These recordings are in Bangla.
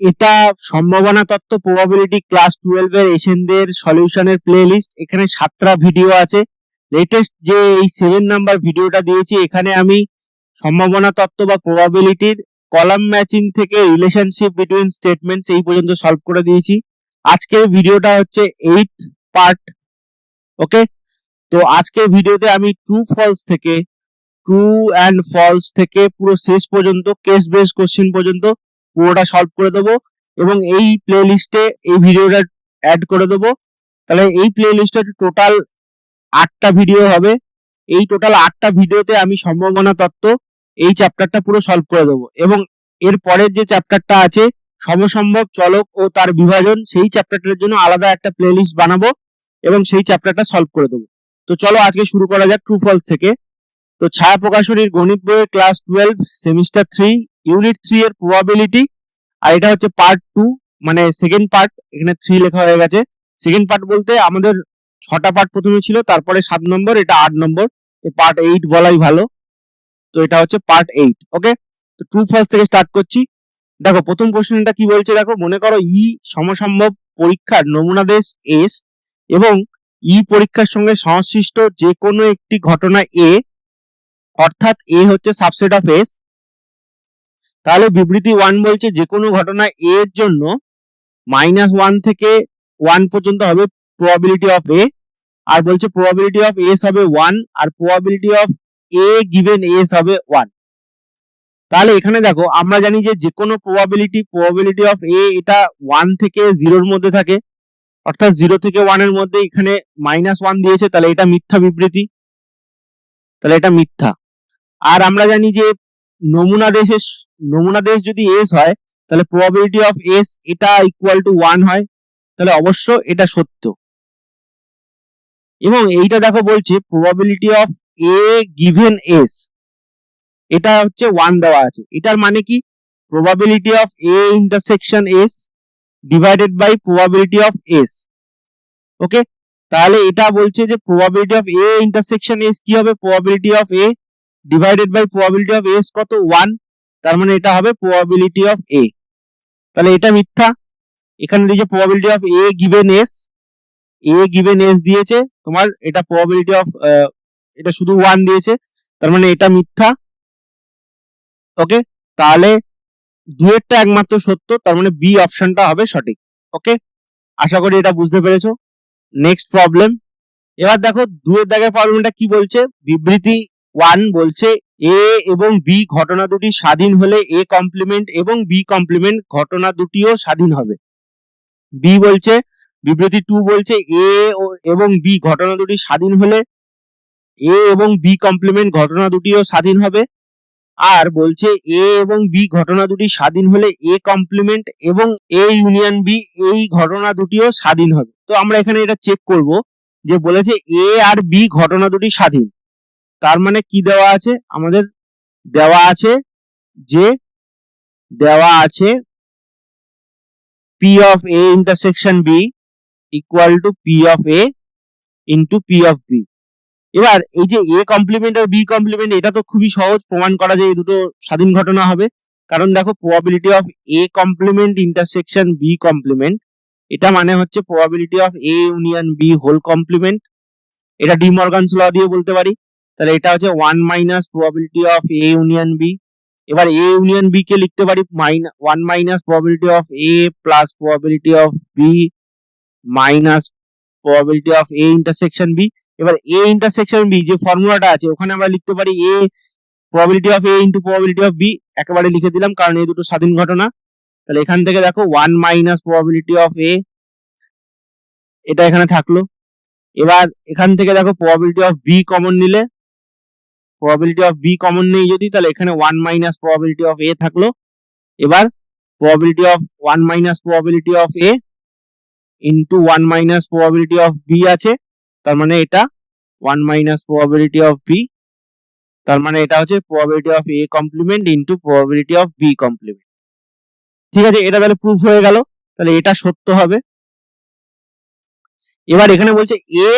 এটা সম্ভাবনা তত্ত্ব প্রবাবিলিটি ক্লাস 12 এর এশিয়ানদের সলিউশনের প্লেলিস্ট। এখানে 7টা ভিডিও আছে। লেটেস্ট যে এই 7 নাম্বার ভিডিওটা দিয়েছি, এখানে আমি সম্ভাবনা তত্ত্ব বা প্রবাবিলিটির কলাম ম্যাচিং থেকে রিলেশনশিপ বিটুইন স্টেটমেন্টস এই পর্যন্ত সলভ করে দিয়েছি। আজকের ভিডিওটা হচ্ছে 8th পার্ট। ওকে, তো আজকের ভিডিওতে আমি ট্রু অ্যান্ড ফলস থেকে পুরো শেষ পর্যন্ত কেস বেস কোশ্চেন পর্যন্ত পুরোটা সলভ করে দেবো এবং এই প্লে লিস্টে এই ভিডিওটা অ্যাড করে দেবো। তাহলে এই প্লে লিস্টে টোটাল 8টা ভিডিও হবে। এই টোটাল 8টা ভিডিওতে আমি সম্ভাবনা তত্ত্ব এই চ্যাপ্টারটা পুরো সলভ করে দেবো এবং এর পরের যে চ্যাপ্টারটা আছে সমসম্ভব চলক ও তার বিভাজন, সেই চ্যাপ্টারটার জন্য আলাদা একটা প্লে লিস্ট বানাবো এবং সেই চ্যাপ্টারটা সলভ করে দেবো। তো চলো আজকে শুরু করা যাক ট্রু ফলস থেকে। তো ছায়া প্রকাশনীর গণিত বইয়ের ক্লাস 12 সেমিস্টার 3 ইউনিট 3 এর প্রবাবিলিটি, আর এটা হচ্ছে পার্ট 2 মানে সেকেন্ড পার্ট। এখানে 3 লেখা হয়ে গেছে। সেকেন্ড পার্ট বলতে আমাদের 6টা পার্ট প্রথমে ছিল, তারপরে 7 নম্বর, এটা 8 নম্বর, তো পার্ট 8 বলাই ভালো। তো এটা হচ্ছে পার্ট 8। ওকে, তো ট্রু ফলস থেকে স্টার্ট করছি। দেখো প্রথম কোশ্চেনটা কি বলছে, দেখো মনে করো সমসম্ভব পরীক্ষার নমুনা দেশ এস এবং পরীক্ষার সঙ্গে সংশ্লিষ্ট যে কোনো একটি ঘটনা এ, অর্থাৎ এ হচ্ছে সাবসেট অফ এস। তাহলে বিবৃতি 1 বলছে যে কোনো ঘটনা এ এর জন্য -1 থেকে 1 পর্যন্ত হবে প্রবাবিলিটি অফ এ, আর বলছে প্রবাবিলিটি অফ এস হবে 1 আর probability of A given S হবে 1। তাহলে এখানে দেখো আমরা জানি যে কোনো প্রবাবিলিটি অফ এ এটা 1 থেকে 0 এর মধ্যে থাকে, অর্থাৎ 0 থেকে 1 এর মধ্যে। এখানে -1 দিয়েছে, তাহলে এটা মিথ্যা বিবৃতি, তাহলে এটা মিথ্যা। আর আমরা জানি যে নমুনা দেশ যদি এস হয় তাহলে প্রবাবিলিটি অফ এস এটা ইকুয়াল টু 1 হয়, তাহলে অবশ্য এটা সত্য। এবং এইটা দেখো বলছে probability of A given S, এটা হচ্ছে 1 দেওয়া আছে। এটার মানে কি, probability of A intersection S divided by probability of S. Okay, তাহলে এটা বলছে যে probability of A intersection S কি হবে, probability of A divided by probability of S কত, 1, তার মানে এটা হবে প্রবাবিলিটি অফ এ। তাহলে এটা মিথ্যা। এখানে দিয়েছে probability of A given S দিয়েছে তোমার, এটা প্রবাবিলিটি অফ এটা শুধু 1 দিয়েছে, তার মানে এটা মিথ্যা। ওকে, তাহলে দুয়েরটা একমাত্র সত্য, তার মানে বি অপশনটা হবে সঠিক। ওকে, আশা করি এটা বুঝতে পেরেছো। Next problem. এবার দেখো দুয়ের দাগের প্রবলেমটা কি বলছে, বিবৃতি 1 বলছে এ এবং বি ঘটনা দুটি স্বাধীন হলে এ কমপ্লিমেন্ট এবং বি কমপ্লিমেন্ট ঘটনা দুটিও স্বাধীন হবে। বি বলছে, বিবৃতি 2 বলছে এ এবং বি ঘটনা দুটি স্বাধীন হলে এ এবং বি কমপ্লিমেন্ট ঘটনা দুটিও স্বাধীন হবে। আর বলছে এ এবং বি ঘটনা দুটি স্বাধীন হলে এ কমপ্লিমেন্ট এবং এ ইউনিয়ন বি এই ঘটনা দুটিও স্বাধীন হবে। তো আমরা এখানে এটা চেক করব যে বলেছে এ আর বি ঘটনা দুটি স্বাধীন, তার মানে কি দেওয়া আছে আমাদের, দেওয়া আছে P of A intersection B equal to P of A into P of B. এবার এই যে এ কমপ্লিমেন্ট আর বি কমপ্লিমেন্ট, এটা তো খুবই সহজ প্রমাণ করা যায় এই দুটো স্বাধীন ঘটনা হবে। কারণ দেখো probability of A complement intersection B complement, এটা মানে হচ্ছে probability of A union B whole complement. এটা ডি মর্গানস ল দিয়ে বলতে পারি। তাহলে এটা হচ্ছে 1 minus probability of A union B. এবার এ ইউনিয়ন বি কে লিখতে পারি 1 minus probability of A plus probability of B minus probability of A intersection B. এবার এ ইন্টারসেকশন বি যে ফর্মুলাটা আছে ওখানে আমরা লিখতে পারি A probability of A into probability of B, একেবারে লিখে দিলাম কারণ এই দুটো স্বাধীন ঘটনা। তাহলে এখান থেকে দেখো 1 মাইনাস প্রবাবিলিটি অফ এ, এটা এখানে থাকলো। এবার এখান থেকে দেখো প্রবাবিলিটি অফ বি কমন নিলে, প্রবাবিলিটি অফ বি কমন নেই যদি, তাহলে এখানে 1 মাইনাস প্রবাবিলিটি অফ এ থাকলো। এবার probability of 1 minus probability of A into 1 minus probability of B আছে, তার মানে এটা 1 মাইনাস প্রবাবিলিটি অফ বি, তার মানে এটা হচ্ছে probability of A complement into probability of B complement. ঠিক আছে, এটা তাহলে প্রুফ হয়ে গেল, তাহলে এটা সত্য হবে। এবার এখানে বলছে এ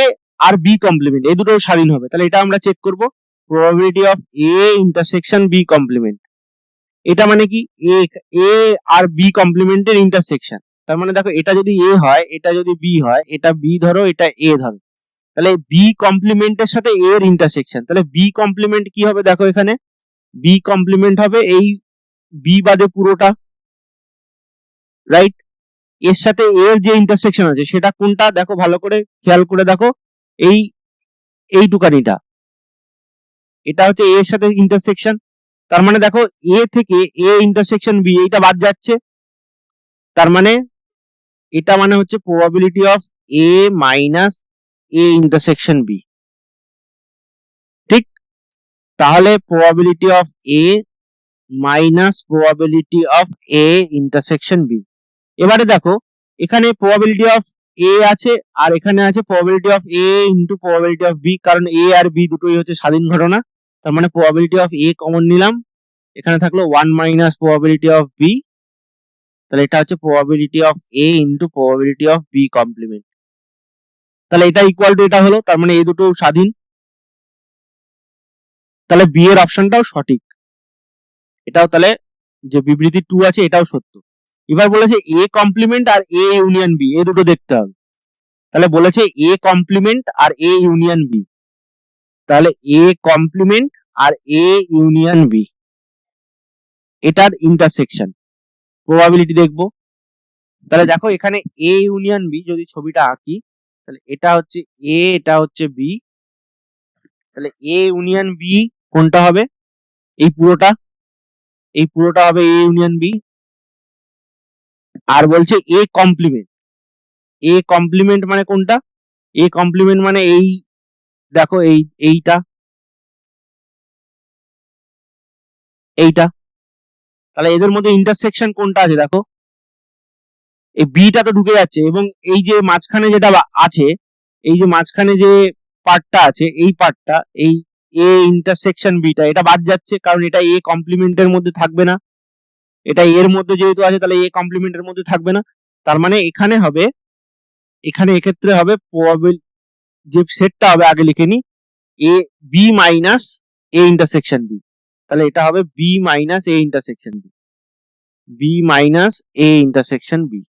আর বি কমপ্লিমেন্ট এই দুটো স্বাধীন হবে, তাহলে এটা আমরা চেক করব probability of A intersection B complement. এটা মানে কি এ এ আর বি কমপ্লিমেন্টের ইন্টারসেকশন। তার মানে দেখো এটা যদি এ হয়, এটা যদি বি হয়, এটা বি ধরো, এটা এ ধরো, তাহলে বি কমপ্লিমেন্টের সাথে এ এর ইন্টারসেকশন, তাহলে বি কমপ্লিমেন্ট কি হবে দেখো, এখানে বি কমপ্লিমেন্ট হবে এই বি বাদে পুরোটা, রাইট? এর সাথে এর যে ইন্টারসেকশন আছে সেটা কোনটা দেখো, ভালো করে খেয়াল করে দেখো, এই এইটুকানিটা, এটা হচ্ছে এ এর সাথে ইন্টারসেকশন। তার মানে দেখো এ থেকে এ ইন্টারসেকশন বি, এইটা বাদ যাচ্ছে, তার মানে এটা মানে হচ্ছে probability of A minus A intersection B, ঠিক? তাহলে probability of A minus probability of A intersection B. এবারে দেখো এখানে প্রবাবিলিটি অফ এ আছে আর এখানে আছে probability of A into probability of B, কারণ এ আর বি দুটোই হচ্ছে স্বাধীন ঘটনা। তার মানে প্রবাবিলিটি অফ এ কমন নিলাম, এখানে থাকলো 1 মাইনাস প্রবাবিলিটি অফ বি, তাহলে এটা হচ্ছে probability of A into probability of B complement. তাহলে এটা ইকুয়াল টু এটা হলো, তার মানে এই দুটো স্বাধীন, তাহলে বি এর অপশনটাও সঠিক। এটাও তাহলে যে বিবৃতি 2 আছে এটাও সত্য। এবার বলেছে এ কমপ্লিমেন্ট আর এ ইউনিয়ন বি, এই দুটো দেখতে হবে। তাহলে বলেছে এ কমপ্লিমেন্ট আর এ ইউনিয়ন বি, তাহলে এ কমপ্লিমেন্ট আর এ ইউনিয়ন বি এটার ইন্টারসেকশন প্রবাবিলিটি দেখবো। তাহলে দেখো এখানে এ ইউনিয়ন বি যদি ছবিটা আঁকি, তাহলে এটা হচ্ছে এ, এটা হচ্ছে বি, তাহলে এ ইউনিয়ন বি কোনটা হবে, এই পুরোটা, এই পুরোটা হবে এ ইউনিয়ন বি। আর বলছে এ কমপ্লিমেন্ট, এ কমপ্লিমেন্ট মানে কোনটা, এ কমপ্লিমেন্ট মানে এই দেখো এইটা, এইটা, তাহলে এদের মধ্যে ইন্টারসেকশন কোনটা আছে দেখো, এই বিটা তো ঢুকে যাচ্ছে, এবং এই যে মাঝখানে যেটা আছে, এই যে মাঝখানে যে পার্টটা আছে, এই পার্টটা, এই এ ইন্টারসেকশন বিটা, এটা বাদ যাচ্ছে, কারণ এটা এ কমপ্লিমেন্টের মধ্যে থাকবে না, এটা এর মধ্যে যেহেতু আছে তাহলে এ কমপ্লিমেন্টের মধ্যে থাকবে না। তার মানে এখানে হবে, এখানে এক্ষেত্রে হবে প্রবাবিল, যে সেটটা হবে আগে লিখে নি, A B minus A intersection B, তাহলে এটা হবে B minus A intersection B, B minus A intersection B.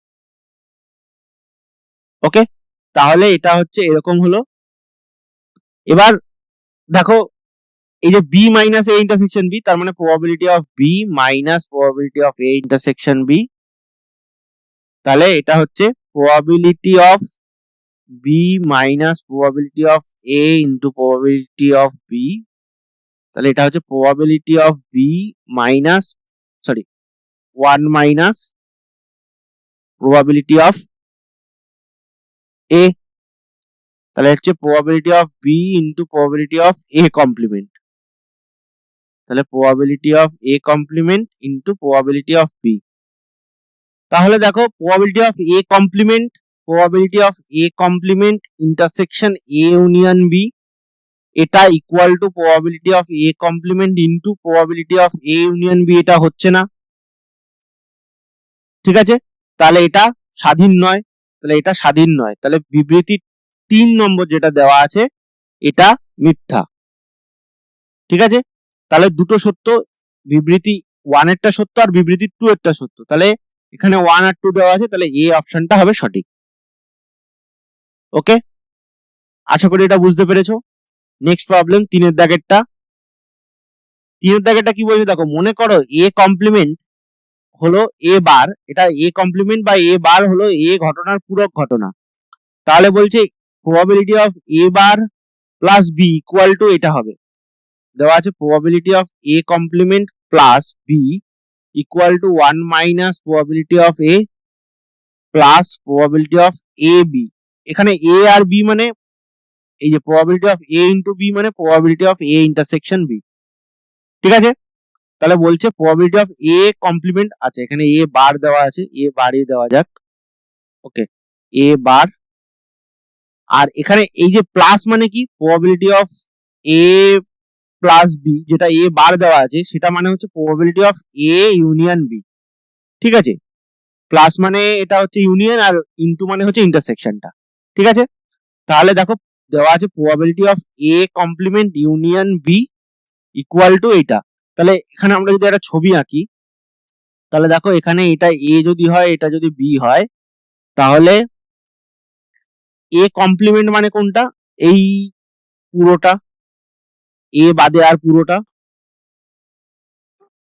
Okay, তাহলে এটা হচ্ছে এরকম হলো। এবার দেখো এই যে B minus A intersection B, তার মানে probability of B minus probability of A intersection B, তাহলে এটা হচ্ছে probability of B minus probability of A into probability of B, তাহলে এটা হচ্ছে probability of B minus, sorry, 1 minus probability of A, তাহলে হচ্ছে probability of B into probability of A complement, তাহলে probability of A complement into probability of B. তাহলে দেখো probability of A complement, probability of A complement intersection A union B, এটা equal to probability of A complement into probability of A union B, এটা হচ্ছে না, ঠিক আছে? তাহলে এটা স্বাধীন নয়, তাহলে এটা স্বাধীন নয়, তাহলে বিবৃতি 3 নম্বর যেটা দেওয়া আছে এটা মিথ্যা, ঠিক আছে? তাহলে দুটো সত্য, বিবৃতি 1 এরটা সত্য আর বিবৃতি 2 এরটা সত্য, তাহলে এখানে 1 আর 2 দেওয়া আছে, তাহলে এ অপশনটা হবে সঠিক। ওকে, আশা করি এটা বুঝতে পেরেছো। নেক্সট প্রবলেম 3 এর দাগেরটা। 3 এর দাগেরটা কি বলছে দেখো, মনে করো এ কমপ্লিমেন্ট হলো এ বার, এটা এ কমপ্লিমেন্ট বা এ বার হলো এ ঘটনার পূরক ঘটনা, তাহলে বলছে probability of A bar plus B equal to, এটা হবে দেওয়া আছে probability of A complement plus B equal to 1 minus probability of A plus probability of A B. এখানে এ আর বি মানে এই যে probability of A into B মানে probability of A intersection B, ঠিক আছে? তাহলে বলছে প্রবাবিলিটি অফ এ কমপ্লিমেন্ট, আচ্ছা এখানে এ বার দেওয়া আছে, এ বারই দেওয়া যাক, ওকে, এ বার, আর এখানে এই যে প্লাস মানে কি, probability of A plus B, যেটা এ বার দেওয়া আছে সেটা মানে হচ্ছে probability of A union B, ঠিক আছে? প্লাস মানে এটা হচ্ছে ইউনিয়ন, আর ইনটু মানে হচ্ছে ইন্টারসেকশনটা, ঠিক আছে? তাহলে দেখো দেওয়া আছে probability of A complement union B equal to এইটা, তাহলে এখানে আমরা যদি একটা ছবি আঁকি, তাহলে দেখো এখানে এটা এ যদি হয়, এটা যদি বি হয়, তাহলে এ কমপ্লিমেন্ট মানে কোনটা? এই পুরোটা, এ বাদে আর পুরোটা,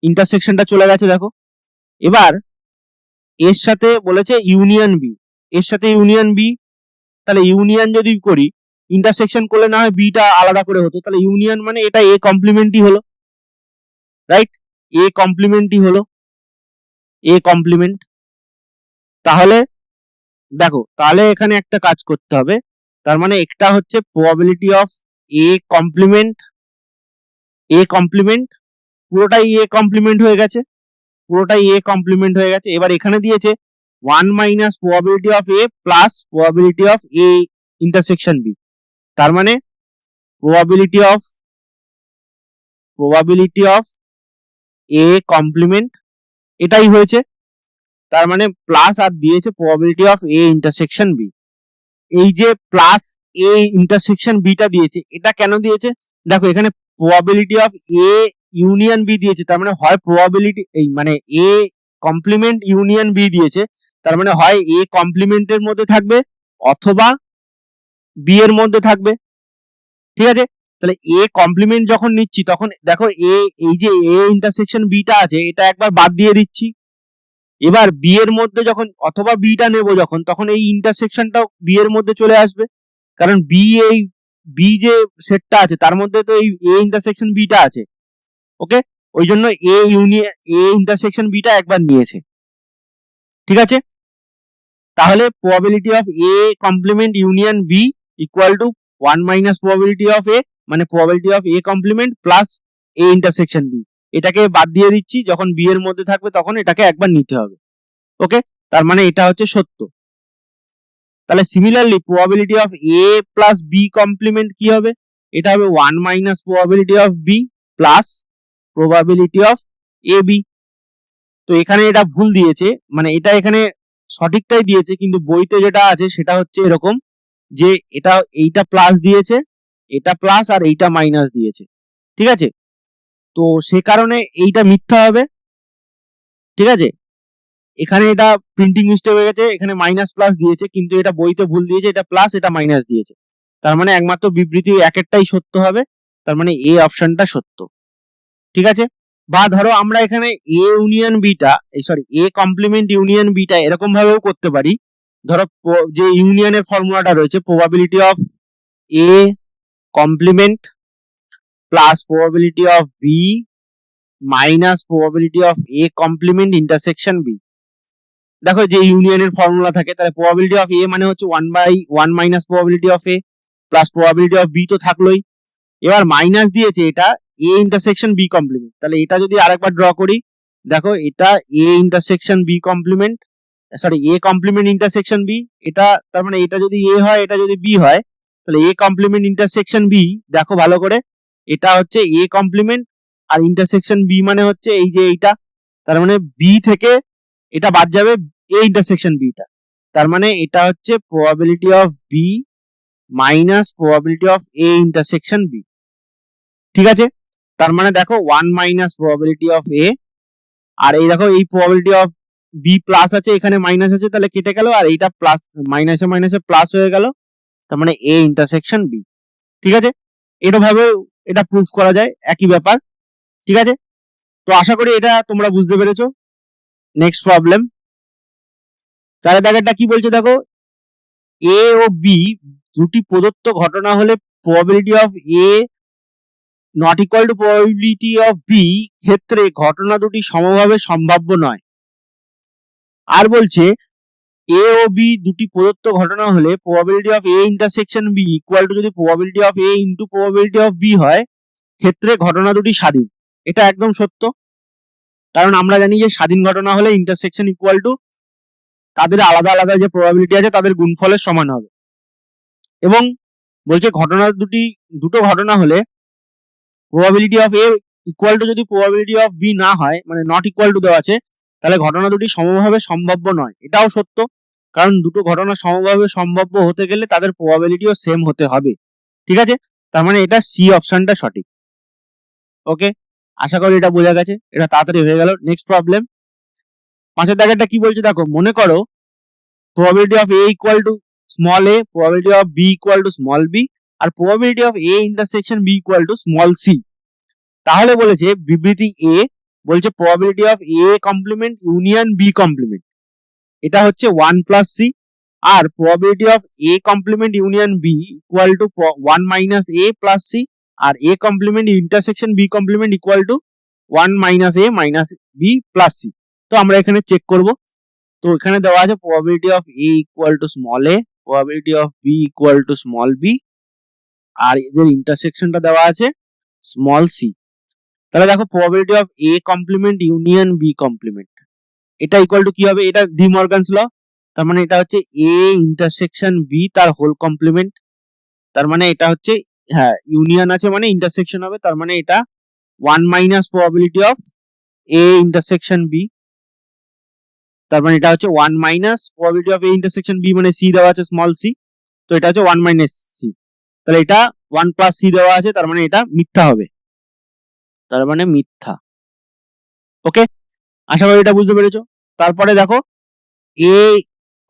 ইন্টারসেকশনটা চলে গেছে দেখো। এবার এর সাথে বলেছে ইউনিয়ন বি, এর সাথে ইউনিয়ন বি, তাহলে ইউনিয়ন যদি করি, ইন্টারসেকশন করলে না হয় বিটা আলাদা করে হতো, তাহলে ইউনিয়ন মানে এটা এ কমপ্লিমেন্টই হলো, রাইট? এ কমপ্লিমেন্টই হলো, এ কমপ্লিমেন্ট। তাহলে দেখো, তাহলে এখানে একটা কাজ করতে হবে, তার মানে একটা হচ্ছে probability of A complement, A complement পুরোটাই এ কমপ্লিমেন্ট হয়ে গেছে, পুরোটাই এ কমপ্লিমেন্ট হয়ে গেছে। এবার এখানে দিয়েছে 1 minus probability of A plus probability of A intersection B, তার মানে প্রবাবিলিটি অফ এ কমপ্লিমেন্ট এটাই হয়েছে, তার মানে প্লাস আর দিয়েছে probability of A intersection B. এই যে প্লাস এ ইন্টারসেকশন বিটা দিয়েছে, এটা কেন দিয়েছে? দেখো এখানে probability of A union B দিয়েছে, তার মানে হয় প্রবাবিলিটি এই মানে এ কমপ্লিমেন্ট ইউনিয়ন বি দিয়েছে, তার মানে হয় এ কমপ্লিমেন্টের মধ্যে থাকবে অথবা বি এর মধ্যে থাকবে, ঠিক আছে? তাহলে এ কমপ্লিমেন্ট যখন নিচ্ছি তখন দেখো এই যে এ ইন্টারসেকশন বিটা আছে এটা একবার বাদ দিয়ে দিচ্ছি। এবার বি এর মধ্যে যখন অথবা বিটা নেব যখন, তখন এই ইন্টারসেকশনটাও বি এর মধ্যে চলে আসবে, কারণ এই বি যে সেটটা আছে তার মধ্যে তো এই এ ইন্টারসেকশন বিটা আছে, ওকে? ওই জন্য এ ইন্টারসেকশন বিটা একবার নিয়েছে, ঠিক আছে? তাহলে probability of A complement union B equal to 1 minus probability of A, মানে probability of A complement plus A intersection B, এটাকে বাদ দিয়ে দিচ্ছি, যখন বি এর মধ্যে থাকবে তখন এটাকে একবার নিতে হবে, ওকে? তার মানে এটা হচ্ছে সত্য। তাহলে similarly probability of A plus B complement কি হবে? এটা হবে 1 minus probability of B plus probability of A B. তো এখানে এটা ভুল দিয়েছে, মানে এটা এখানে সঠিকটাই দিয়েছে, কিন্তু বইতে যেটা আছে সেটা হচ্ছে এরকম যে এইটা প্লাস দিয়েছে, এটা প্লাস আর এইটা মাইনাস দিয়েছে, ঠিক আছে? তো সে কারণে এইটা মিথ্যা হবে, ঠিক আছে? এখানে এটা প্রিন্টিং মিস্টেক হয়ে গেছে, এখানে মাইনাস প্লাস দিয়েছে, কিন্তু এটা বইতে ভুল দিয়েছে, এটা প্লাস এটা মাইনাস দিয়েছে, তার মানে একমাত্র বিবৃতি এক একটাই সত্য হবে, তার মানে এ অপশনটা সত্য, ঠিক আছে? বা ধরো আমরা এখানে এ ইউনিয়ন বিটা এ কমপ্লিমেন্ট ইউনিয়ন বিটা এরকম ভাবেও করতে পারি। ধরো যে ইউনিয়নের ফর্মুলাটা রয়েছে probability of A complement plus probability of B minus probability of A complement intersection B. দেখো যে ইউনিয়নের ফর্মুলা থাকে, তাহলে প্রবাবিলিটি অফ এ মানে হচ্ছে 1/1 minus probability of A plus probability of B তো থাকলোই, এবার মাইনাস দিয়েছে এটা এ ইন্টারসেকশন বি কমপ্লিমেন্ট, তাহলে এটা যদি আরেকবার ড্র করি, দেখো এটা A intersection B complement, A complement intersection B, এটা তার মানে এটা যদি এ হয় এটা যদি বি হয়, তাহলে এ কমপ্লিমেন্ট ইন্টারসেকশন বি, দেখো ভালো করে, এটা হচ্ছে এ কমপ্লিমেন্ট আর ইন্টারসেকশন বি মানে হচ্ছে এই যে এইটা, তার মানে বি থেকে এটা বাদ যাবে এ ইন্টারসেকশন বিটা, তার মানে এটা হচ্ছে probability of B minus probability of A intersection B, ঠিক আছে? তার মানে দেখো 1 মাইনাস প্রবাবিলিটি অফ এ, আর এই দেখো এই প্রবাবিলিটি অফ বি প্লাস আছে, এখানে মাইনাস আছে, তাহলে কেটে গেল, আর এইটা প্লাস মাইনাসে মাইনাসে প্লাস হয়ে গেল, তার মানে এ ইন্টারসেকশন বি, ঠিক আছে? এটা ভাবে এটা প্রুফ করা যায়, একই ব্যাপার, ঠিক আছে? তো আশা করি এটা তোমরা বুঝতে পেরেছো। নেক্সট প্রবলেম, তাহলে দেখো কি বলছে, দেখো এ ও বি দুটি প্রদত্ত ঘটনা হলে probability of A not equal to probability of B ক্ষেত্রে ঘটনা দুটি সমভাবে সম্ভাব্য নয়। আর বলছে এ ও বি দুটি প্রদত্ত ঘটনা হলে probability of A intersection B equal to যদি probability of A into probability of B হয়, ক্ষেত্রে ঘটনা দুটি স্বাধীন। এটা একদম সত্য, কারণ আমরা জানি যে স্বাধীন ঘটনা হলে ইন্টারসেকশন ইকুয়াল টু তাদের আলাদা আলাদা যে প্রবাবিলিটি আছে তাদের গুণফলের সমান হবে। এবং বলছে দুটো ঘটনা হলে probability of A equal to যদি প্রবাবিলিটি অফ বি না হয়, মানে নট ইকুয়াল টু দেওয়া আছে, তাহলে ঘটনা দুটি সমভাবে সম্ভাব্য নয়। এটাও সত্য, কারণ দুটো ঘটনা সমভাবে সম্ভাব্য হতে গেলে তাদের প্রবাবিলিটিও সেম হতে হবে, ঠিক আছে? তার মানে এটা সি অপশনটা সঠিক, ওকে? আশা করি এটা বোঝা গেছে, এটা তাড়াতাড়ি হয়ে গেল। নেক্সট প্রবলেম, 5 দাগেরটা কি বলছে দেখো, মনে করো probability of a equal to small a, probability of b equal to small b R probability of a intersection b equal to small c। তাহলে বলেছে বিবৃতি a বলছে probability of a complement union b complement, এটা হচ্ছে 1 plus c, R probability of a complement union b equal to 1 minus a plus c R a complement intersection b complement equal to 1 minus a minus b plus c। তো আমরা এখানে চেক করব। তো এখানে দেওয়া আছে probability of a equal to small a, probability of b equal to small b আর এদের ইন্টারসেকশনটা দেওয়া আছে small c। তাহলে দেখো probability of a complement union b complement, এটা ইকুয়াল টু কি হবে, এটা ডি মর্গানস ল, তার মানে এটা হচ্ছে a ইন্টারসেকশন b তার হোল কমপ্লিমেন্ট, তার মানে এটা হচ্ছে হ্যাঁ ইউনিয়ন আছে মানে ইন্টারসেকশন হবে, তার মানে এটা 1 minus probability of a intersection b, তার মানে এটা হচ্ছে 1 minus probability of a intersection b মানে c দেওয়া আছে স্মল c, তো এটা হচ্ছে 1 মাইনাস c, তাহলে এটা 1 প্লাস c দেওয়া আছে, তার মানে এটা মিথ্যা হবে, তার মানে মিথ্যা। ওকে, আশা করি এটা বুঝতে পেরেছো। তারপরে দেখো a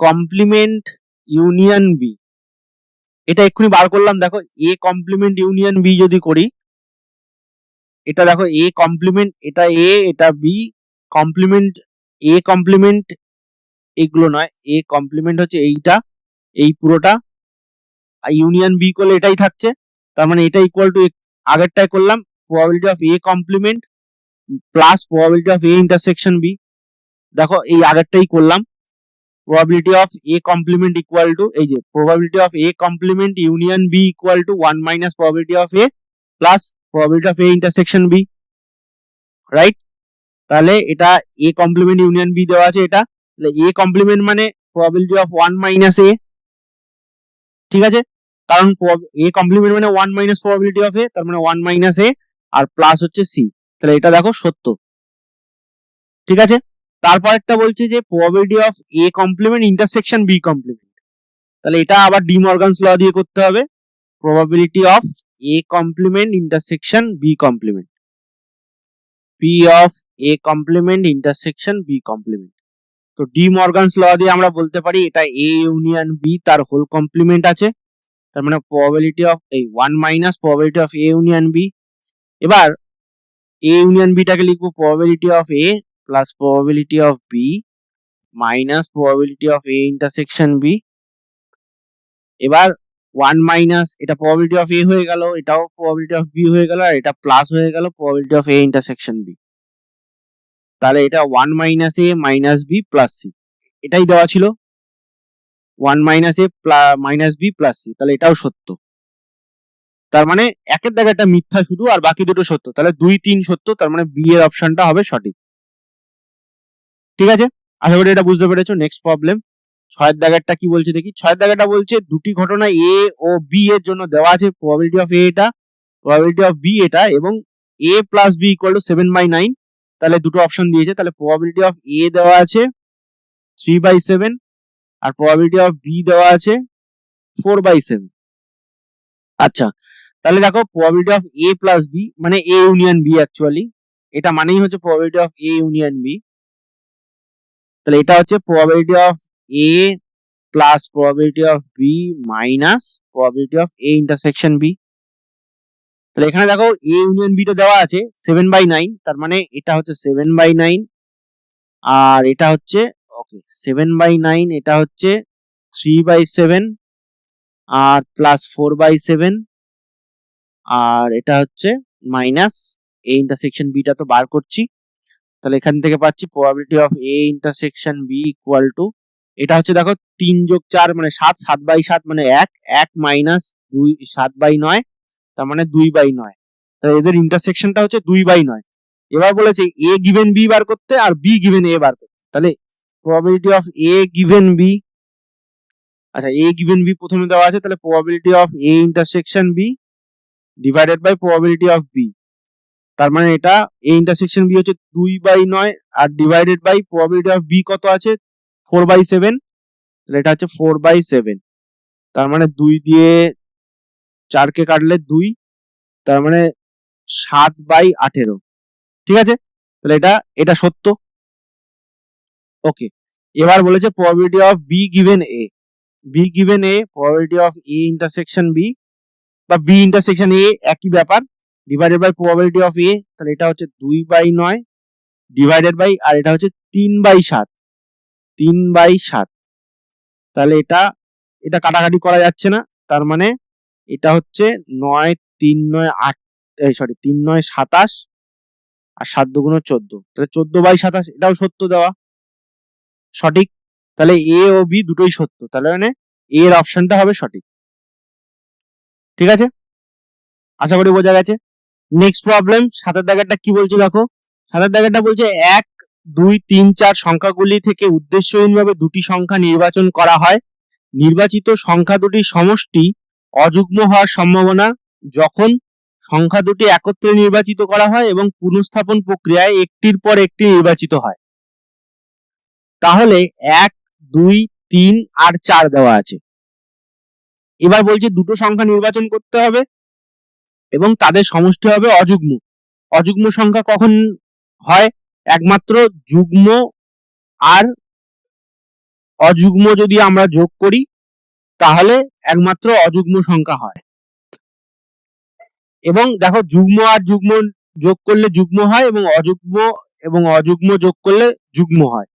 কমপ্লিমেন্ট ইউনিয়ন b, এটা এক্ষুনি বার করলাম, দেখো a কমপ্লিমেন্ট ইউনিয়ন b যদি করি, এটা দেখো a কমপ্লিমেন্ট, এটা a এটা b কমপ্লিমেন্ট, a কমপ্লিমেন্ট এগুলো নয়, a কমপ্লিমেন্ট হচ্ছে এইটা, এই পুরোটা, ইউনিয়ন b করলে এটাই থাকছে, তার মানে এটা ইকুয়াল টু আগেরটাই করলাম probability of a complement plus probability of a intersection b, দেখো এই আগেরটাই করলাম probability of a complement equal to এই যে probability of a complement union b equal to 1 minus probability of a plus probability of a intersection b, right. তাহলে এটা a complement union b দেওয়া আছে, এটা তাহলে a complement মানে probability of 1 minus a, ঠিক আছে, কারণ a complement মানে 1 minus probability of a, তার মানে 1 minus a আর প্লাস হচ্ছে c, তাহলে এটা দেখো সত্য, ঠিক আছে। তারপরেরটা বলছে যে probability of a complement intersection b complement, তাহলে এটা আবার ডি মর্গানস ল দিয়ে করতে হবে, probability of a complement intersection b complement, p of a complement intersection b complement। তো ডি মর্গানস ল দিয়ে আমরা বলতে পারি এটা a ইউনিয়ন b তার হোল কমপ্লিমেন্ট আছে, তার মানে probability of এই 1 minus probability of a union b। এবার a ইউনিয়ন b টাকে লিখবো probability of a plus probability of b minus probability of a intersection b। এবার 1 মাইনাস এটা probability of a হয়ে গেল, এটাও probability of b হয়ে গেল, আর এটা প্লাস হয়ে গেল probability of a intersection b, তাহলে এটা 1 minus a minus b plus c, এটাই দেওয়া ছিল 1 minus a minus b plus c, তাহলে এটাও সত্য, তার মানে একের জায়গাটা মিথ্যা শুধু আর বাকি দুটো সত্য, তাহলে 2 3 সত্য, তার মানে বি এর অপশনটা হবে সঠিক, ঠিক আছে। আশা করি এটা বুঝতে পেরেছো। নেক্সট প্রবলেম 6 এর দাগেরটা কি বলছে দেখি। 6 এর দাগেরটা বলছে দুটি ঘটনা a ও b এর জন্য দেওয়া আছে probability of a এটা, probability of b এটা, এবং a plus b equal to 7/9, তাহলে দুটো অপশন দিয়েছে, তাহলে probability of a দেওয়া আছে 3/7 আর probability of b দেওয়া আছে 4/7। আচ্ছা, তাহলে দেখো probability of a plus b মানে a ইউনিয়ন b, অ্যাকচুয়ালি এটা মানেই হচ্ছে probability of a union b, তাহলে এটা হচ্ছে probability of a plus probability of b minus probability of a intersection b। তাহলে এখানে দেখো a ইউনিয়ন b টা দেওয়া আছে 7/9, তার মানে এটা হচ্ছে 7/9 আর এটা হচ্ছে ওকে 7/9, এটা হচ্ছে 3/7 আর প্লাস 4/7 আর এটা হচ্ছে মাইনাস a ইন্টারসেকশন b টা তো বার করছি, তাহলে এখান থেকে পাচ্ছি probability of a intersection b equal to এটা হচ্ছে দেখো 3 যোগ 4 মানে 7, 7/7 মানে 1, 1 মাইনাস 2 7/9, তার মানে 2/9, তাহলে এদের ইন্টারসেকশনটা হচ্ছে 2/9। এবার বলেছে a given b বার করতে আর b given a বার করতে, তাহলে probability of a given b, আচ্ছা a given b প্রথমে দেওয়া আছে, তাহলে probability of a intersection b divided by probability of b, তার মানে এটা a intersection b হচ্ছে 2/9 আর divided by probability of b কত আছে 4/7, তাহলে এটা হচ্ছে 4/7, তার মানে 2 দিয়ে 4 কে কাটলে 2, তার মানে 7/18, ঠিক আছে, তাহলে এটা সত্য। ওকে, এবার বলেছে probability of B given A, B given A, probability of A intersection B বা বি ইন্টারসেকশন এ একই ব্যাপার, divided by probability of A, তাহলে এটা হচ্ছে 2/9 ডিভাইডেড বাই, আর এটা হচ্ছে 3/7, 3/7, তাহলে এটা এটা কাটাকাটি করা যাচ্ছে না, তার মানে এটা হচ্ছে 9 3 9 8, সরি 3 9 27 আর 7 2 14, তাহলে 14/27, এটাও সত্য দেওয়া, সঠিক। তাহলে এ ও বি দুটোই সত্য, তাহলে মানে এ এর অপশনটা হবে সঠিক। ঠিক আছে, আশা করি বোঝা গেছে। নেক্সট প্রবলেম, 7 দাগেরটা কি বলছে দেখো। 7 দাগেরটা বলছে 1 2 3 4 সংখ্যাগুলি থেকে উদ্দেশ্যহীনভাবে দুটি সংখ্যা নির্বাচন করা হয়, নির্বাচিত সংখ্যা দুটির সমষ্টি অযুগ্ম হওয়ার সম্ভাবনা যখন সংখ্যা দুটি একত্রে নির্বাচিত করা হয় এবং পুনঃস্থাপন প্রক্রিয়ায় একটির পর একটি নির্বাচিত হয়। তাহলে 1 2 3 আর 4 দেওয়া আছে। এবার বলছে দুটো সংখ্যা নির্বাচন করতে হবে এবং তাদের সমষ্টি হবে অযুগ্ম। অযুগ্ম সংখ্যা কখন হয়? একমাত্র যুগ্ম আর অযুগ্ম যদি আমরা যোগ করি তাহলে একমাত্র অযুগ্ম সংখ্যা হয়। এবং দেখো যুগ্ম আর যুগ্ম যোগ করলে যুগ্ম হয় এবং অযুগ্ম যোগ করলে যুগ্ম হয়।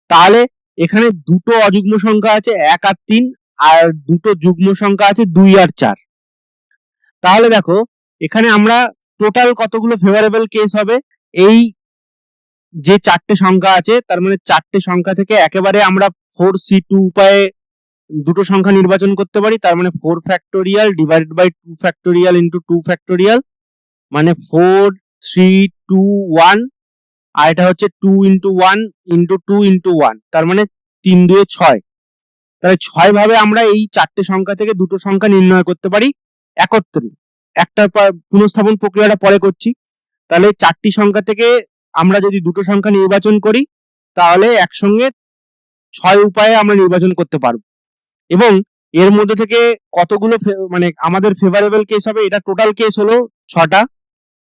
তাহলে এখানে দুটো অযুগ্ম সংখ্যা আছে 1 আর 3, আর দুটো যুগ্ম সংখ্যা আছে 2 আর 4। তাহলে দেখো এখানে আমরা টোটাল কতগুলো ফেভারেবল কেস হবে, এই যে চারটে সংখ্যা আছে তার মানে চারটে সংখ্যা থেকে একেবারে আমরা 4C2 উপায়ে দুটো সংখ্যা নির্বাচন করতে পারি, তার মানে 4 factorial divided by 2 factorial into 2 factorial, মানে 4 3 2 1, আর এটা হচ্ছে 2 ইন্টু 1 ইন্টু 2 ইন্টু 1, তার মানে 3 2 6। তাহলে 6 ভাবে আমরা এই চারটে সংখ্যা থেকে দুটো সংখ্যা নির্ণয় করতে পারি একত্রে। একটা পুনঃস্থাপন প্রক্রিয়াটা পরে করছি। তাহলে চারটি সংখ্যা থেকে আমরা যদি দুটো সংখ্যা নির্বাচন করি তাহলে একসঙ্গে 6 উপায়ে আমরা নির্বাচন করতে পারবো। এবং এর মধ্যে থেকে কতগুলো মানে আমাদের ফেভারেবল কেস হবে, এটা টোটাল কেস হলো 6টা।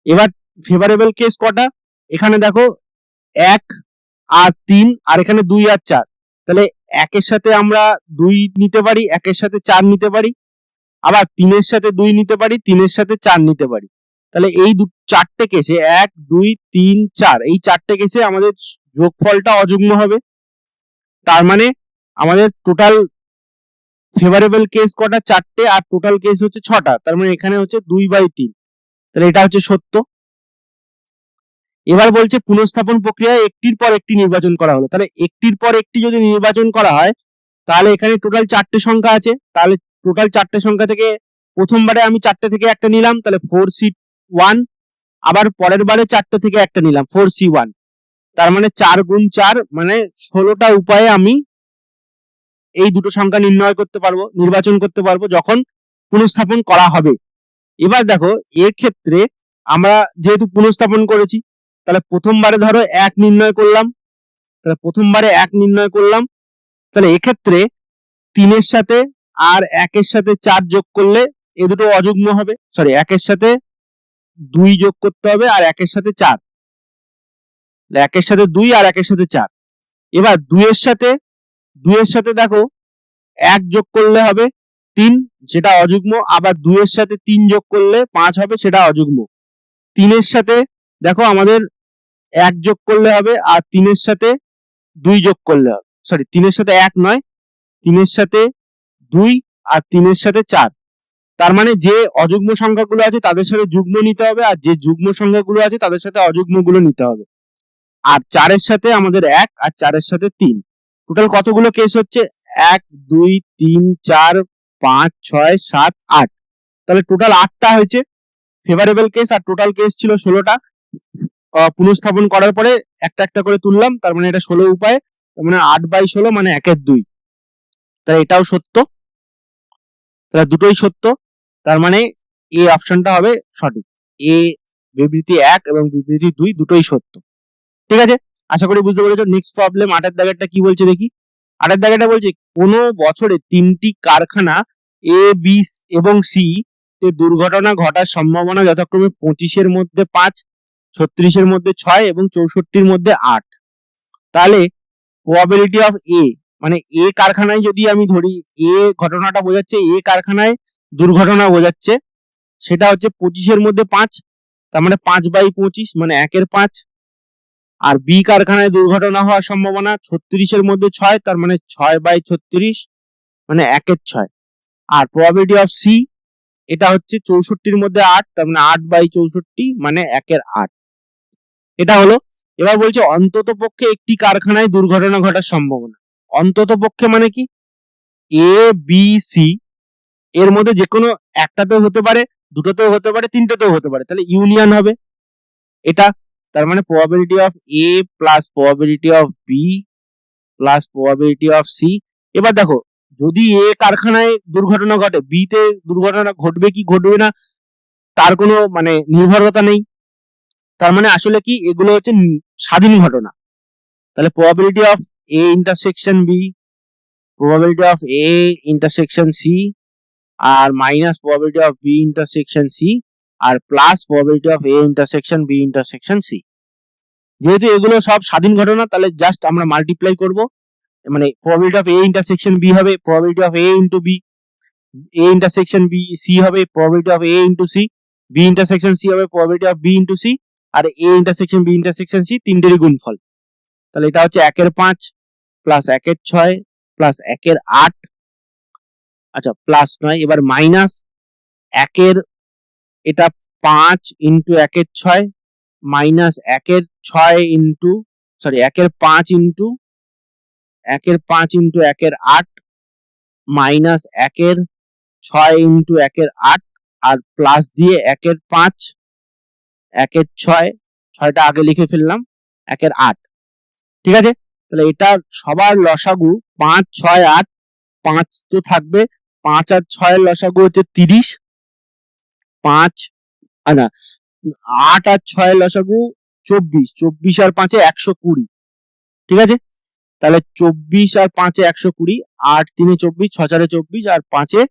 এবার ফেভারেবল কেস কটা, এখানে দেখো 1 আর 3, আর এখানে 2 আর 4, তাহলে 1 এর সাথে আমরা 2 নিতে পারি, 1 এর সাথে 4 নিতে পারি, আবার 3 এর সাথে 2 নিতে পারি, 3 এর সাথে 4 নিতে পারি। তাহলে এই চারটে কেসে 1 2 3 4 এই চারটে কেসে আমাদের যোগফলটা অযুগ্ম হবে। তার মানে আমাদের টোটাল ফেভারেবল কেস কটা, চারটে, আর টোটাল কেস হচ্ছে 6টা, তার মানে এখানে হচ্ছে 2/3, তাহলে এটা হচ্ছে সত্য। এবার বলছে পুনঃস্থাপন প্রক্রিয়ায় একটির পর একটি নির্বাচন করা হলো, তাহলে একটির পর একটি যদি নির্বাচন করা হয় তাহলে এখানে টোটাল চারটে সংখ্যা আছে, তাহলে টোটাল চারটে সংখ্যা থেকে প্রথমবারে আমি চারটে থেকে একটা নিলাম, তাহলে 4C1, আবার পরের বারে চারটে থেকে একটা নিলাম 4C1, তার মানে 4 গুণ 4 মানে 16টা উপায়ে আমি এই দুটো সংখ্যা নির্ণয় করতে পারবো, নির্বাচন করতে পারবো যখন পুনঃস্থাপন করা হবে। এবার দেখো এর ক্ষেত্রে আমরা যেহেতু পুনঃস্থাপন করেছি, তাহলে প্রথমবারে ধরো 1 নির্ণয় করলাম, তাহলে প্রথমবারে 1 নির্ণয় করলাম, তাহলে এক্ষেত্রে 3 এর সাথে আর 1 এর সাথে 4 যোগ করলে এ দুটো অযুগ্ম হবে, সরি 1 এর সাথে 2 যোগ করতে হবে আর 1 এর সাথে 4, 1 এর সাথে 2 আর 1 এর সাথে 4। এবার 2 এর সাথে দেখো 1 যোগ করলে হবে 3, যেটা অযুগ্ম, আবার 2 এর সাথে 3 যোগ করলে 5 হবে, সেটা অযুগ্ম। 3 এর সাথে দেখো আমাদের 1 যোগ করলে হবে আর 3 এর সাথে 2 যোগ করলে হবে, সরি 3 এর সাথে 1 নয়, 3 এর সাথে 2 আর 3 এর সাথে 4, তার মানে যে অযুগ্ম সংখ্যাগুলো আছে তাদের সাথে যুগ্ম নিতে হবে আর যে যুগ্ম সংখ্যাগুলো আছে তাদের সাথে অযুগ্মগুলো নিতে হবে। আর 4 এর সাথে আমাদের 1 আর 4 এর সাথে 3, টোটাল কতগুলো কেস হচ্ছে 1 2 3 4 5 6 7 8, তাহলে টোটাল 8টা হয়েছে ফেভারেবল কেস, আর টোটাল কেস ছিল 16টা। পুনঃস্থাপন করার পরে একটা একটা করে তুললাম, তার মানে এটা 16 উপায়, তার মানে 8/16 মানে 1/2, তাহলে এটাও সত্য, তাহলে দুটোই সত্য, তার মানে এ অপশনটা হবে সঠিক, এ বিবৃতি 1 এবং বিবৃতি 2 দুটোই সত্য। ঠিক আছে, আশা করি বুঝতে পেরেছো। নেক্সট প্রবলেম 8 দাগেরটা কি বলছে দেখি। 8 দাগেরটা বলছে কোনো বছরে 3টি কারখানা এ বি এবং সি তে দুর্ঘটনা ঘটার সম্ভাবনা যথাক্রমে 25-এর মধ্যে 5, 36-এর মধ্যে 6 এবং 64-র মধ্যে 8। তাহলে প্রবাবিলিটি অফ এ, মানে এ কারখানায় যদি আমি ধরি, এ ঘটনাটা বোঝাচ্ছে, এ কারখানায় দুর্ঘটনা বোঝাচ্ছে, সেটা হচ্ছে 25-এর মধ্যে 5, তার মানে 5/25 মানে 1/5। আর বি কারখানায় দুর্ঘটনা হওয়ার সম্ভাবনা 36-এর মধ্যে 6, তার মানে 6/36 মানে 1/6। আর প্রবাবিলিটি অফ সি, এটা হচ্ছে 64-র মধ্যে 8, তার মানে 8/64 মানে 1/8। এটা হলো। এবার বলছে অন্তত পক্ষে একটি কারখানায় দুর্ঘটনা ঘটার সম্ভাবনা। অন্তত পক্ষে মানে কি, এ বি সি এর মধ্যে যে কোনো একটাতেও হতে পারে, দুটোতেও হতে পারে, তিনটেতেও হতে পারে, তাহলে ইউনিয়ন হবে এটা। তার মানে probability of A plus probability of B plus probability of C. এবার দেখো, যদি এ কারখানায় দুর্ঘটনা ঘটে, বি তে দুর্ঘটনা ঘটবে কি ঘটবে না তার কোনো মানে নির্ভরতা নেই। তার মানে আসলে কি, এগুলো হচ্ছে স্বাধীন ঘটনা। তাহলে probability of A intersection B, probability of A intersection C, আর minus probability of B intersection C, আর plus probability of A intersection B intersection C. যেহেতু এগুলো সব স্বাধীন ঘটনা, তাহলে জাস্ট আমরা মাল্টিপ্লাই করব, মানে probability of A intersection B হবে probability of A into B, A intersection B C হবে probability of A into C, B intersection C হবে probability of B into C, আর A intersection B intersection C তিনটেরই গুণফল। তাহলে এটা হচ্ছে 1/5 প্লাস 1/6 প্লাস 1/8, আচ্ছা প্লাস নয়, এবার মাইনাস 1 এটা 5 into 1/6 minus 1/6 into 1/5 into 1/8 minus 1/6 into 1/8, আর প্লাস দিয়ে 1/5 1/6, 6টা আগে লিখে ফেললাম, 1/8। ঠিক আছে, তাহলে এটা সবার লসাগু 5, 6, 8, 5 তো থাকবে, 5 আর 6 এর লসাগু হচ্ছে 30, 5 না 8 আর 6 এর লসাগু 24, 24 আর 5 এ 120। ঠিক আছে, তাহলে 24 আর 5 এ 120, 8 3 এ 24, 6 4 এ 24, আর 5 এ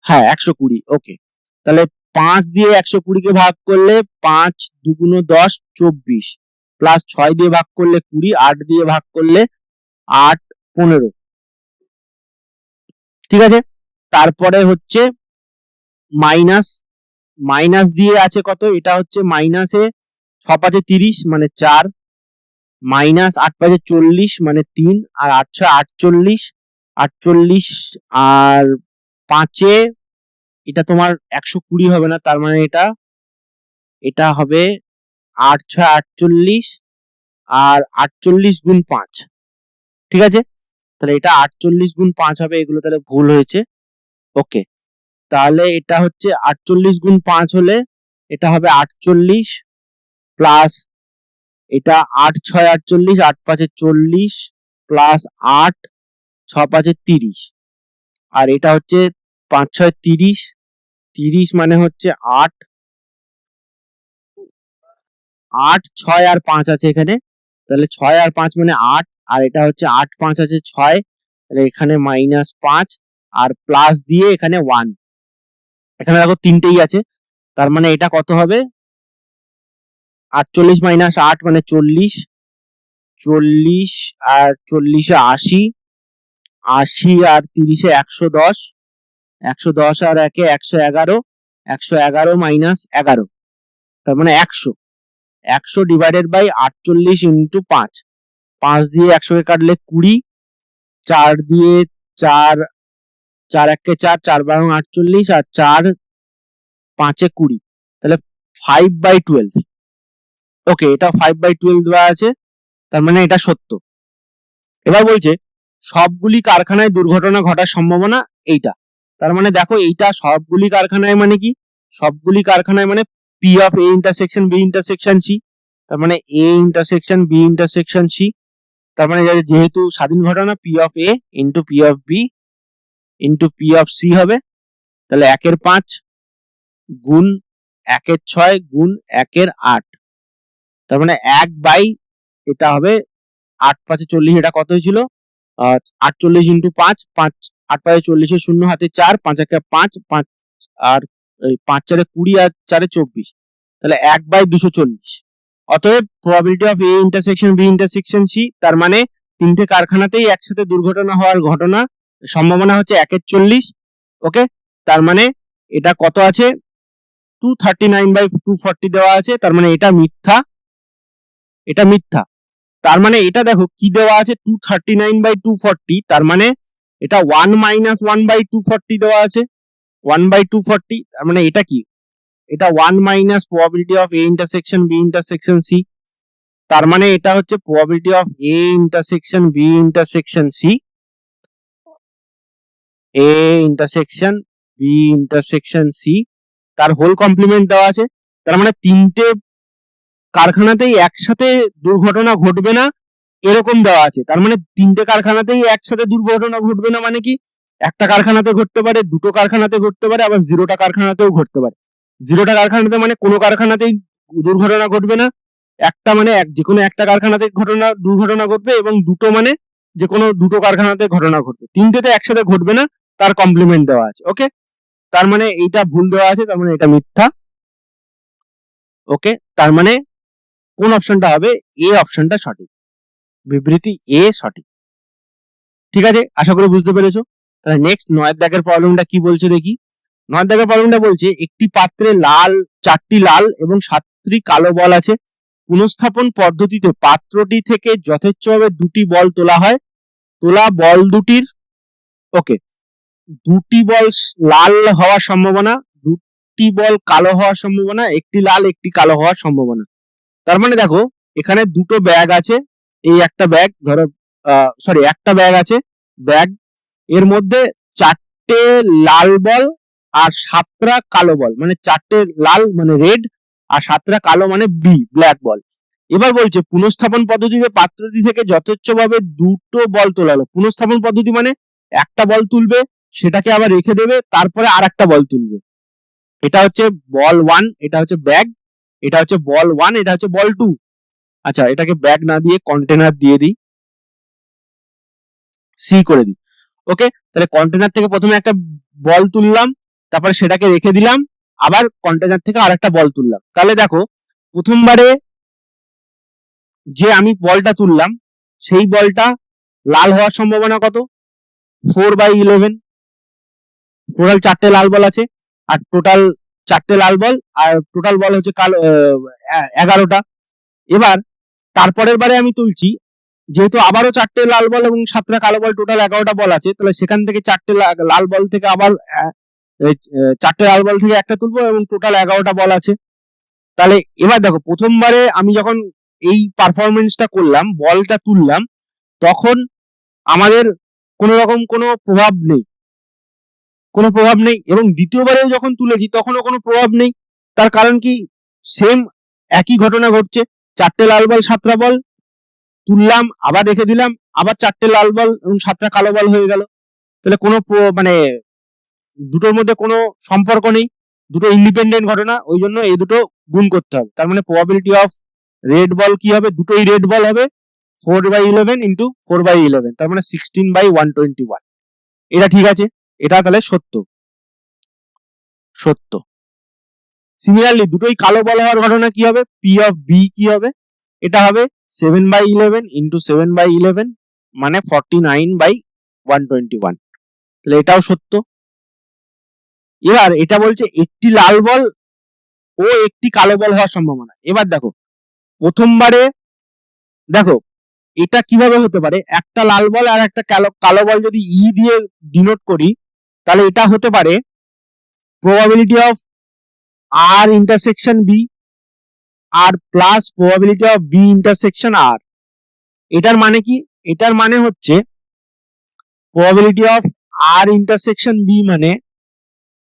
120। ওকে, তাহলে 5 দিয়ে 120 কে ভাগ করলে 5 2 10 24, প্লাস 6 দিয়ে ভাগ করলে 20, 8 দিয়ে ভাগ করলে 8 15। ঠিক আছে, তারপরে হচ্ছে মাইনাস, মাইনাস দিয়ে আছে কত, এটা হচ্ছে মাইনাসে 6 5 30 মানে 4, মাইনাস 8 5 40 মানে 3, আর 8 6 48, 48 আর 5 এটা তোমার 120 হবে না, তার মানে এটা এটা হবে 8 6 48, আর 48 গুণ 5। ঠিক আছে, তাহলে এটা 48 গুণ 5 হবে, এগুলো তাহলে ভুল হয়েছে। ওকে, তাহলে এটা হচ্ছে 48 গুণ 5 হলে এটা হবে 48, প্লাস এটা 8 6 48, 8 5 40, প্লাস 8 6 5 30, আর এটা হচ্ছে 5 6 30, 30 মানে হচ্ছে 8 8 6 আর 5 আছে এখানে, তাহলে 6 আর 5 মানে 8, আর এটা হচ্ছে 8 5 আছে 6, তাহলে এখানে মাইনাস 5, আর প্লাস দিয়ে এখানে 1, এখানে দেখো তিনটেই আছে, তার মানে এটা কত হবে, 48 মাইনাস 8 মানে 40, 40 আর 40 এ 80, 80 আর 30 এ 110, 110 আর 1 এ 111, 111 মাইনাস 11, তার মানে 100, 100 ডিভাইডেড বাই 48 ইন্টু 5, 5 দিয়ে 100 কে কাটলে 20, 4 দিয়ে 4, 4 1 কে 4, 4 12 48, আর 4 5 এ 20, তাহলে 5/12। ওকে, এটা 5/12 দেওয়া আছে, তার মানে এটা সত্য। এবার বলছে সবগুলি কারখানায় দুর্ঘটনা ঘটার সম্ভাবনা এইটা। তার মানে দেখো, এইটা সবগুলি কারখানায় মানে কি, সবগুলি কারখানায় মানে P of A intersection B intersection C, তার মানে A intersection B intersection C, তার মানে যেহেতু স্বাধীন ঘটনা, P of A into P of B into P of C হবে, তাহলে 1/5 গুণ 1/6 গুণ 1/8, তার মানে 1 এটা হবে 8 5 40, এটা কত হয়েছিল 48 ইন্টু 5, 5 8 5 40 এর শূন্য হাতে 4, 5 1 5, 5 আর 5 4 20, আর 4 24, তাহলে 1/240। অতএব probability of A intersection B intersection C, তার মানে তিনটে কারখানাতেই একসাথে দুর্ঘটনা হওয়ার ঘটনা সম্ভাবনা হচ্ছে 1/40। ওকে, তার মানে এটা কত আছে, 239/240 দেওয়া আছে, তার মানে এটা মিথ্যা, এটা মিথ্যা। তার মানে এটা দেখো কি দেওয়া আছে, 239/240, তার মানে এটা 1 - 1/240 দেওয়া আছে, 1/240, তার মানে এটা কি, এটা 1 minus probability of A intersection B intersection C, তার মানে এটা হচ্ছে probability of A intersection B intersection C, A intersection B intersection C, তার হোল কমপ্লিমেন্ট দেওয়া আছে। তার মানে তিনটে কারখানাতেই একসাথে দুর্ঘটনা ঘটবে না এরকম দেওয়া আছে। তার মানে তিনটে কারখানাতেই একসাথে দুর্ঘটনা ঘটবে না মানে কি, একটা কারখানাতে ঘটতে পারে, দুটো কারখানাতে ঘটতে পারে, আবার 0টা কারখানাতেও ঘটতে পারে। 0টা কারখানাতে মানে কোনো কারখানাতেই দুর্ঘটনা ঘটবে না, একটা মানে যে কোনো একটা কারখানাতে দুর্ঘটনা ঘটবে, এবং দুটো মানে যে কোনো দুটো কারখানাতে ঘটনা ঘটবে, তিনটেতে একসাথে ঘটবে না, তার কমপ্লিমেন্ট দেওয়া আছে। ওকে, তার মানে এইটা ভুল দেওয়া আছে, তার মানে এটা মিথ্যা। ওকে, তার মানে কোন অপশনটা হবে, এ অপশনটা সঠিক, বিবৃতি এ সঠিক। ঠিক আছে, আশা করি বুঝতে পেরেছো। তাহলে নেক্সট 9 দাগের প্রবলেমটা কি বলছে দেখি। 9 দাগের প্রবলেমটা বলছে একটি পাত্রে 4টি লাল এবং 7টি কালো বল আছে। পুনঃস্থাপন পদ্ধতিতে পাত্রটি থেকে যথেচ্ছভাবে 2টি বল তোলা হয়। তোলা বল দুটির, ওকে, 2টি বল লাল হওয়ার সম্ভাবনা, 2টি বল কালো হওয়ার সম্ভাবনা, একটি লাল একটি কালো হওয়ার সম্ভাবনা। তার মানে দেখো এখানে দুটো ব্যাগ আছে, এই একটা ব্যাগ ধরো, সরি একটা ব্যাগ আছে, ব্যাগ এর মধ্যে 4টে লাল বল আর 7টা কালো বল, মানে 4টে লাল মানে রেড আর 7টা কালো মানে ব্ল্যাক বল। এবার বলছে পুনঃস্থাপন পদ্ধতিতে পাত্রটি থেকে যথেচ্ছভাবে 2টো বল তোলা হলো। পুনঃস্থাপন পদ্ধতি মানে একটা বল তুলবে, সেটাকে আবার রেখে দেবে, তারপরে আর একটা বল তুলবে। এটা হচ্ছে বল 1, এটা হচ্ছে ব্যাগ, এটা হচ্ছে বল 1, এটা হচ্ছে বল 2। আচ্ছা, এটাকে ব্যাগ না দিয়ে কন্টেনার দিয়ে দিই, সি করে দিই। ওকে, তাহলে কন্টেনার থেকে প্রথমে একটা বল তুললাম, তারপরে সেটাকে রেখে দিলাম, আবার কন্টেনার থেকে আরেকটা বল তুললাম। তাহলে দেখো প্রথমবারে যে আমি বলটা তুললাম সেই বলটা লাল হওয়ার সম্ভাবনা কত, 4/11। টোটাল 4টে লাল বল আছে, আর টোটাল 4টে লাল বল, আর টোটাল বল হচ্ছে কালো 11টা। এবার তারপরের বারে আমি তুলছি, যেহেতু আবারও 4টে লাল বল এবং 7টা কালো বল, টোটাল 11টা বল আছে, তাহলে সেখান থেকে 4টে লাল বল থেকে আবার 4টে লাল বল থেকে একটা তুলবো, এবং টোটাল 11টা বল আছে। তাহলে এবার দেখো প্রথমবারে আমি যখন এই পারফরমেন্সটা করলাম, বলটা তুললাম, তখন আমাদের কোনো রকম কোনো প্রভাব নেই, কোনো প্রভাব নেই, এবং দ্বিতীয়বারেও যখন তুলেছি তখনও কোনো প্রভাব নেই। তার কারণ কি, সেম একই ঘটনা ঘটছে, 4টে লাল বল 7টা বল তুললাম, আবার রেখে দিলাম, আবার 4টে লাল বল এবং 7টা কালো বল হয়ে গেল। তাহলে কোনো মানে দুটোর মধ্যে কোনো সম্পর্ক নেই, দুটো ইন্ডিপেন্ডেন্ট ঘটনা, ওই জন্য এই দুটো গুণ করতে হবে। তার মানে প্রবাবিলিটি অফ রেড বল কি হবে, দুটোই রেড বল হবে, 4/11 ইন্টু 4/11, তার মানে 16/121। এটা ঠিক আছে, এটা তাহলে সত্য, সত্য। সিমিলারলি দুটোই কালো বল হওয়ার ঘটনা কি হবে, পি অফ বি কি হবে, এটা হবে 7/11 ইন্টু 7/11, মানে 49/121, তাহলে এটাও সত্য। এবার এটা বলছে একটি লাল বল ও একটি কালো বল হওয়ার সম্ভাবনা। এবার দেখো প্রথমবারে দেখো এটা কিভাবে হতে পারে, একটা লাল বল আর একটা কালো বল যদি ই দিয়ে ডিনোট করি, তাহলে এটা হতে পারে probability of R intersection B আর plus probability of B intersection R. এটার মানে কি, এটার মানে হচ্ছে probability of R intersection B মানে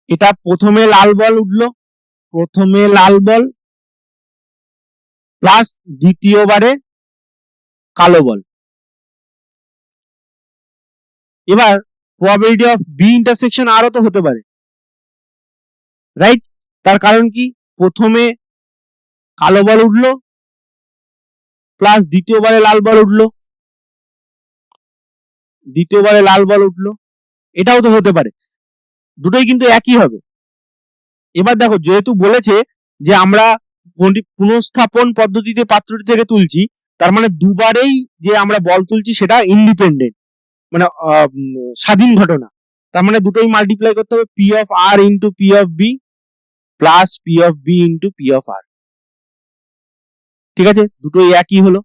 এটা প্রথমে লাল বল উঠলো, প্রথমে লাল বল প্লাস দ্বিতীয়বারে কালো বল। এবার প্রবাবিলিটি অফ বি ইন্টারসেকশন আরও তো হতে পারে, রাইট? তার কারণ কি, প্রথমে কালো বল উঠলো প্লাস দ্বিতীয়বারে লাল বল উঠলো, দ্বিতীয়বারে লাল বল উঠলো, এটাও তো হতে পারে, দুটোই কিন্তু একই হবে। এবার দেখো যেহেতু বলেছে যে আমরা পুনঃস্থাপন পদ্ধতিতে পাত্রটি থেকে তুলছি, তার মানে দুবারেই যে আমরা বল তুলছি সেটা ইন্ডিপেন্ডেন্ট, মানে স্বাধীন ঘটনা। তার মানে দুটোই মাল্টিপ্লাই করতে হবে, P of R into P of B plus P of B into P of R. ঠিক আছে, দুটোই একই হলো,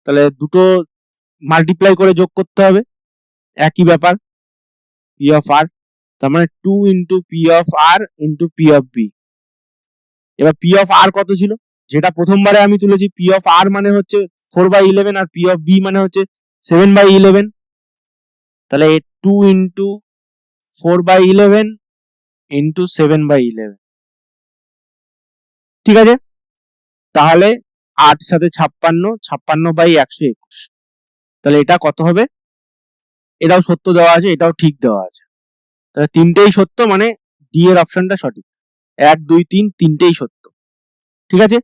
তাহলে দুটো মাল্টিপ্লাই করে যোগ করতে হবে, একই ব্যাপার, পি অফ আর। তার মানে 2 into P of R into P of B. এবার পি অফ আর কত ছিল, যেটা প্রথমবারে আমি তুলেছি, পি অফ আর মানে হচ্ছে 4/11 আর পি অফ বি মানে হচ্ছে 7/11। তাহলে 2 ইন্টু 4/11 ইন্টু 7/11। ঠিক আছে, তাহলে 8 সাথে 56, 56/121। তাহলে এটা কত হবে, এটাও সত্য দেওয়া আছে, এটাও ঠিক দেওয়া আছে, তাহলে তিনটেই সত্য, মানে ডি এর অপশনটা সঠিক। 1 2 3 তিনটেই সত্য। ঠিক আছে,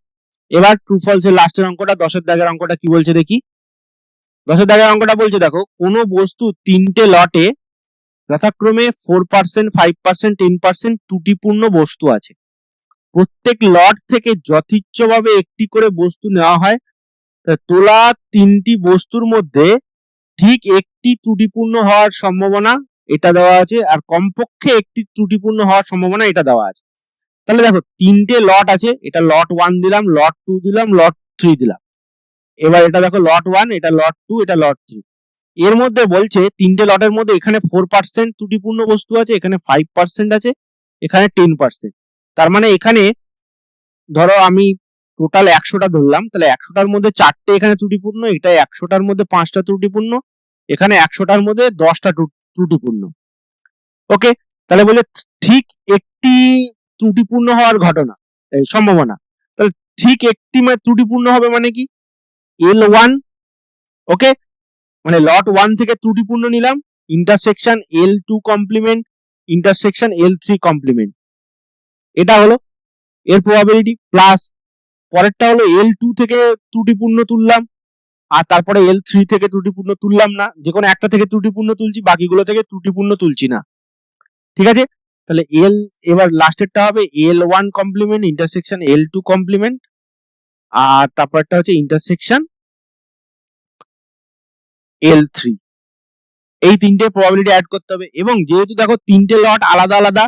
এবার ট্রু ফলস এর লাস্টের অঙ্কটা, 10 এর দাগের অঙ্কটা কি বলছে দেখি। 10 এর দাগের অঙ্কটা বলছে, দেখো কোনো বস্তু তিনটে লটে যথাক্রমে 4%, 5%, 10% ত্রুটিপূর্ণ বস্তু আছে। প্রত্যেক লট থেকে যথেচ্ছভাবে একটি করে বস্তু নেওয়া হয়। তোলা তিনটি বস্তুর মধ্যে ঠিক একটি ত্রুটিপূর্ণ হওয়ার সম্ভাবনা এটা দেওয়া আছে, আর কমপক্ষে একটি ত্রুটিপূর্ণ হওয়ার সম্ভাবনা এটা দেওয়া আছে। তাহলে দেখো তিনটে লট আছে, এটা লট 1 দিলাম, লট 2 দিলাম, লট 3 দিলাম। এবার এটা দেখো লট 1, এটা লট 2, এটা লট 3। এর মধ্যে বলছে তিনটে লটের মধ্যে এখানে 4% ত্রুটিপূর্ণ বস্তু আছে, এখানে 5% আছে, এখানে 10%। তার মানে এখানে ধরো আমি টোটাল 100টা ধরলাম, তাহলে 100টার মধ্যে 4টে এখানে ত্রুটিপূর্ণ, এটা 100টার মধ্যে 5টা ত্রুটিপূর্ণ, এখানে 100টার মধ্যে 10টা ত্রুটিপূর্ণ। ওকে, তাহলে বলে ঠিক একটি ত্রুটিপূর্ণ হওয়ার ঘটনা সম্ভাবনা, তাহলে ঠিক একটি ত্রুটিপূর্ণ হবে মানে কি, L1। ওকে, মানে লট 1 থেকে ত্রুটিপূর্ণ নিলাম, intersection L2 complement, intersection L3 complement, এটা হলো এর প্রবাবিলিটি। প্লাস পরেরটা হলো L2 থেকে ত্রুটিপূর্ণ তুললাম, আর তারপরে L3 থেকে ত্রুটিপূর্ণ তুললাম না, যে কোনো একটা থেকে ত্রুটিপূর্ণ তুলছি, বাকিগুলো থেকে ত্রুটিপূর্ণ তুলছি না। ঠিক আছে, তাহলে এবার লাস্টেরটা হবে L1 complement intersection L2 complement, আর তারপরটা হচ্ছে ইন্টারসেকশন L3। এই তিনটে প্রবাবিলিটি অ্যাড করতে হবে, এবং যেহেতু দেখো তিনটে লট আলাদা আলাদা,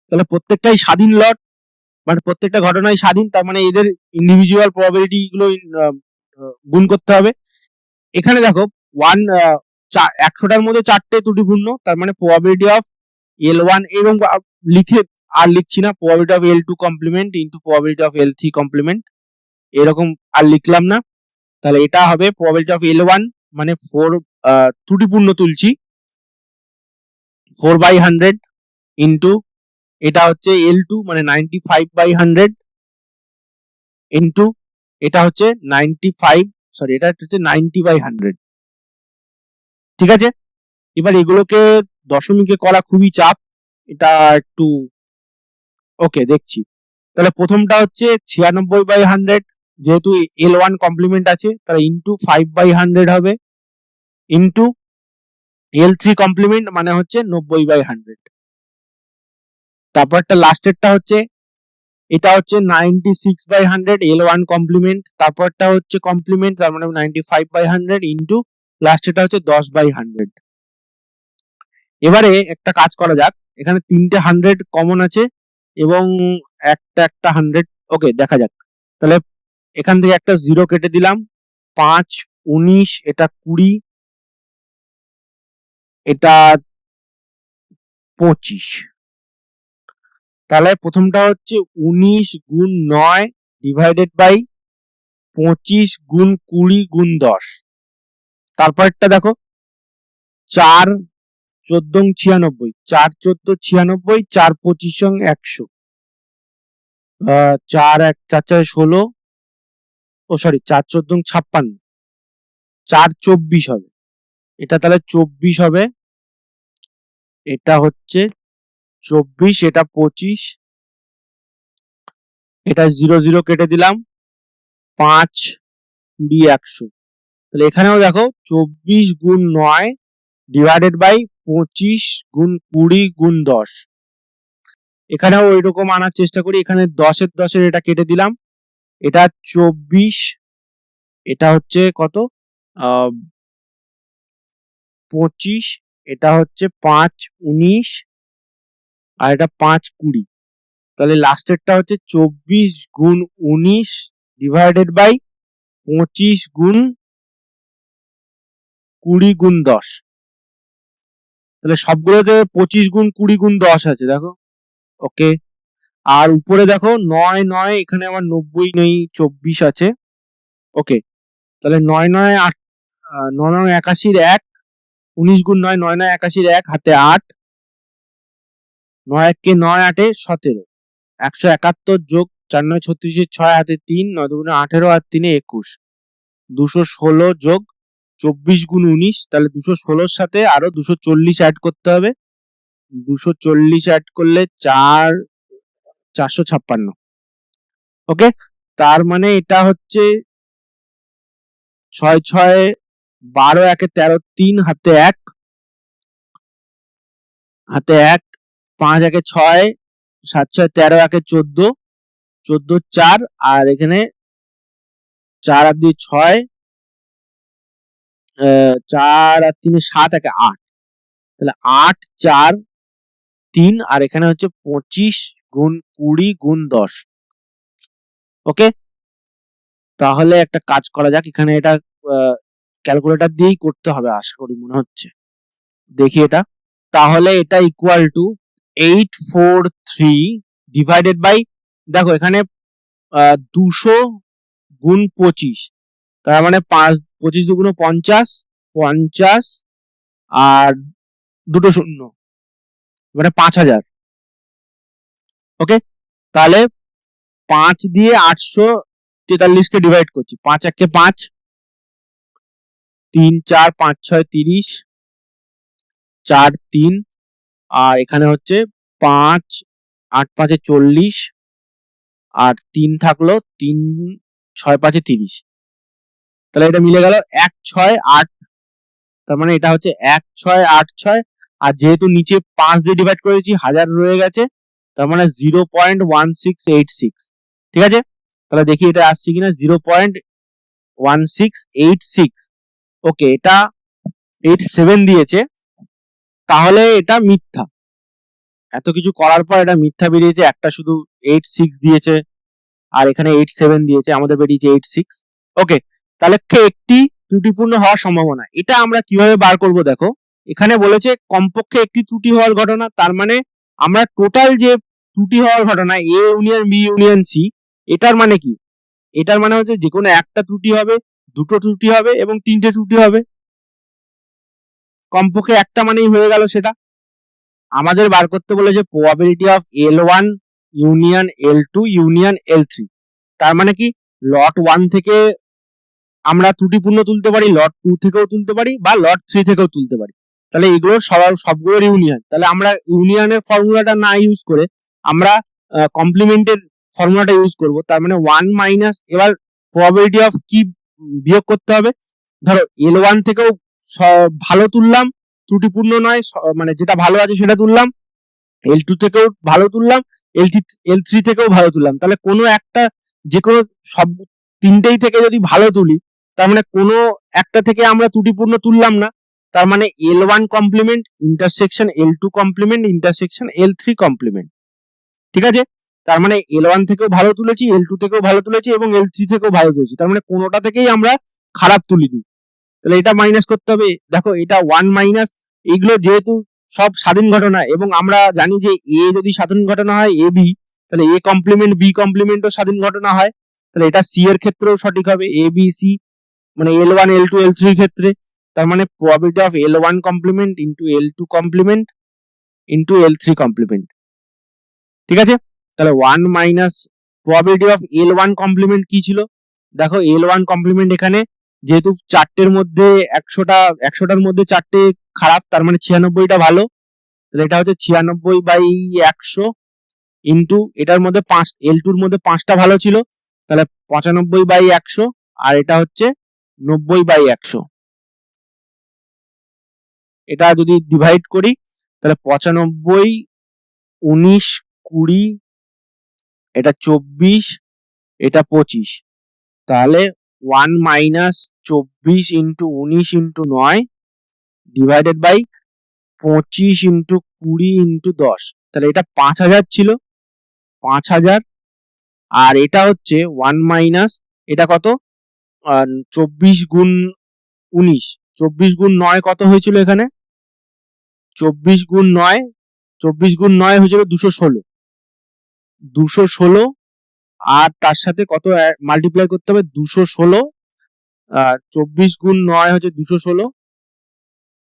তাহলে প্রত্যেকটাই স্বাধীন লট, মানে প্রত্যেকটা ঘটনাই স্বাধীন, তার মানে এদের ইন্ডিভিজুয়াল প্রবাবিলিটি গুলো গুণ করতে হবে। এখানে দেখো 100টার মধ্যে 4টে ত্রুটিপূর্ণ, তার মানে প্রবাবিলিটি অফ L1 এবং লিখে আর লিখছি না, probability of L2 complement into probability of L3 complement, এরকম আর লিখলাম না। তাহলে এটা হবে প্রবাবিলিটি অফ L1 মানে 4 ত্রুটিপূর্ণ তুলছি 4/100 ইন্টু এটা হচ্ছে L2 মানে 95/100 ইন্টু এটা হচ্ছে 90/100। ঠিক আছে, এবার এগুলোকে দশমিকে করা খুবই চাপ, এটা একটু ওকে দেখছি। তাহলে প্রথমটা হচ্ছে 96/100, যেহেতু L1 কমপ্লিমেন্ট আছে, তাহলে ইন্টু 5/100 হবে, ইন্টু L3 কমপ্লিমেন্ট মানে হচ্ছে 90/100। তারপরটা লাস্টেরটা হচ্ছে, এটা হচ্ছে 96/100 L1 কমপ্লিমেন্ট, তারপরটা হচ্ছে কমপ্লিমেন্ট, তার মানে 95/100 ইন্টু লাস্টেরটা হচ্ছে 10/100। এবারে একটা কাজ করা যাক, এখানে তিনটে 100 কমন আছে এবং একটা 100, ওকে দেখা যাক। তাহলে এখান থেকে একটা 0 কেটে দিলাম, 5 19, এটা 20, এটা 25। তাহলে প্রথমটা হচ্ছে 19 গুণ 9 ডিভাইডেড বাই 25 গুণ 20 গুণ 10। তারপরটা দেখো 4 14 96, 4 14 96, 4 25 100, 4 1 4 4 16, ও সরি 4 14 56, 4 24 হবে, এটা তাহলে 24 হবে, এটা হচ্ছে 24, এটা 25, এটা 0 0 কেটে দিলাম, 5 20 100। তাহলে এখানেও দেখো 24 গুণ 9 ডিভাইডেড বাই 25 গুণ 20 গুণ 10, এখানেও ওই রকম আনার চেষ্টা করি। এখানে 10 এর এটা কেটে দিলাম, এটা 24, এটা হচ্ছে কত 25, এটা হচ্ছে 5-19, আর এটা 5-20। তাহলে লাস্টেরটা হচ্ছে 24 গুণ 19 ডিভাইডেড বাই 25 গুণ 20 গুণ 10। তাহলে সবগুলোতে 25 গুণ 20 গুণ 10 আছে, দেখো। ওকে, আর উপরে দেখো 9 এখানে আমার 90 নেই, 24 আছে। ওকে, তাহলে 9 9 8, 9 9 81 1, 19 গুণ 9, 9 9 81 1, হাতে 8, 9 1 কে 9 8 17, 171 যোগ 4 9 36, 6 হাতে 3, 9 2 18 আর 3 21, 216 যোগ 24 গুণ 19, তাহলে 216 সাথে আরো 240 অ্যাড করতে হবে। 240 অ্যাড করলে 456। ওকে, তার মানে এটা হচ্ছে 6 6 12, 1 13, 3 হাতে 1, 5 1 6, 7 6 13, 1 14, 14 4, আর এখানে 4 আর 2 6, 4 আর 3 7, 1 8, তাহলে 8 4 3, আর এখানে হচ্ছে 25 গুণ 20 গুণ 10। ওকে, তাহলে একটা কাজ করা যাক, এখানে এটা ক্যালকুলেটর দিয়েই করতে হবে আশা করি, মনে হচ্ছে। দেখি এটা, তাহলে এটা ইকুয়াল টু 843 ডিভাইডেড বাই, দেখো এখানে 200 গুণ 25, তার মানে 25 দুগুণ 50, 50 আর দুটো শূন্য, মানে 5000। ওকে, তাহলে 5 দিয়ে 843 কে ডিভাইড করছি, 5 1 কে 5, 3 4 5 6 30, 4 3, আর এখানে হচ্ছে 5 8 5 40, আর 3 থাকলো, 3 6 5 30, তাহলে এটা মিলে গেল 1 6 8, তার মানে এটা হচ্ছে 1 6 8 6, আর যেহেতু নিচে 5 দিয়ে ডিভাইড করেছি 1000 রয়ে গেছে, তার মানে 0.1686। ঠিক আছে, তাহলে দেখি এটা আসছে কিনা, 0.1686। ওকে, এটা 87 দিয়েছে, তাহলে এটা মিথ্যা। এত কিছু করার পর এটা মিথ্যা বেরিয়েছে, একটা শুধু 86 দিয়েছে আর এখানে 87 দিয়েছে, আমাদের বেরিয়েছে 86। ওকে, তাহলে একটি ত্রুটিপূর্ণ হওয়ার সম্ভাবনা, এটা আমরা কিভাবে বার করব, দেখো এখানে বলেছে কমপক্ষে একটি ত্রুটি হওয়ার ঘটনা, তার মানে আমরা টোটাল যে ত্রুটি হওয়ার ঘটনা A union B union C, এটার মানে কি, এটার মানে হচ্ছে যে কোনো একটা ত্রুটি হবে, দুটো ত্রুটি হবে এবং তিনটে ত্রুটি হবে, কমপক্ষে একটা মানেই হয়ে গেল সেটা। আমাদের বার করতে বলেছে probability of L1 union L2 union L3, তার মানে কি লট 1 থেকে আমরা ত্রুটিপূর্ণ তুলতে পারি, লট 2 থেকেও তুলতে পারি, বা লট 3 থেকেও তুলতে পারি। তাহলে এগুলোর সবগুলোর ইউনিয়ন, তাহলে আমরা ইউনিয়নের ফর্মুলাটা না ইউজ করে আমরা কমপ্লিমেন্টের ফর্মুলাটা ইউজ করব, তার মানে 1 মাইনাস, এবার প্রবাবিলিটি অফ কি বিয়োগ করতে হবে, ধরো L1 থেকেও ভালো তুললাম, ত্রুটিপূর্ণ নয়, মানে যেটা ভালো আছে সেটা তুললাম, L2 থেকেও ভালো তুললাম, L3 থেকেও ভালো তুললাম, তাহলে কোনো একটা, যে কোনো সব তিনটেই থেকে যদি ভালো তুলি, তার মানে কোনো একটা থেকে আমরা ত্রুটিপূর্ণ তুললাম না, তার মানে L1 complement intersection L2 complement intersection L3 complement. ঠিক আছে, তার মানে L1 থেকেও ভালো তুলেছি, L2 থেকেও ভালো তুলেছি এবং L3 থেকেও ভালো তুলেছি, তার মানে কোনোটা থেকেই আমরা খারাপ তুলিনি। তাহলে এটা মাইনাস করতে হবে, দেখো এটা 1 মাইনাস, এইগুলো যেহেতু সব স্বাধীন ঘটনা এবং আমরা জানি যে এ যদি স্বাধীন ঘটনা হয় এ বি, তাহলে এ কমপ্লিমেন্ট বি কমপ্লিমেন্টও স্বাধীন ঘটনা হয়, তাহলে এটা সি এর ক্ষেত্রেও সঠিক হবে, এ বি সি, মানে L1 L2 L3 এর ক্ষেত্রে, তার মানে probability of L1 complement into L2 complement into L3 complement. ঠিক আছে, তাহলে 1 minus probability of L1 complement কি ছিল, দেখো L1 কমপ্লিমেন্ট এখানে যেহেতু চারটের মধ্যে 100টার মধ্যে চারটে খারাপ, তার মানে 96টা ভালো, তাহলে এটা হচ্ছে 96/100 ইনটু এটার মধ্যে 5, L2 এর মধ্যে 5টা ভালো ছিল, তাহলে 95/100, আর এটা হচ্ছে 90/100। এটা যদি ডিভাইড করি তাহলে 95, 19, 20, এটা 24, এটা 25, তাহলে 1 minus 24 into 19 into 9 divided by 25 into 20 into 10। তাহলে এটা 5000 ছিল, 5000। আর এটা হচ্ছে 1 মাইনাস, এটা কত, 24 গুণ 19, 24 গুণ 9 কত হয়েছিল এখানে, 24 গুণ 9, 24 গুণ 9 হয়েছিল 216, 216। আর তার সাথে কত মাল্টিপ্লাই করতে হবে, 216, 24 গুণ 9 হচ্ছে 216,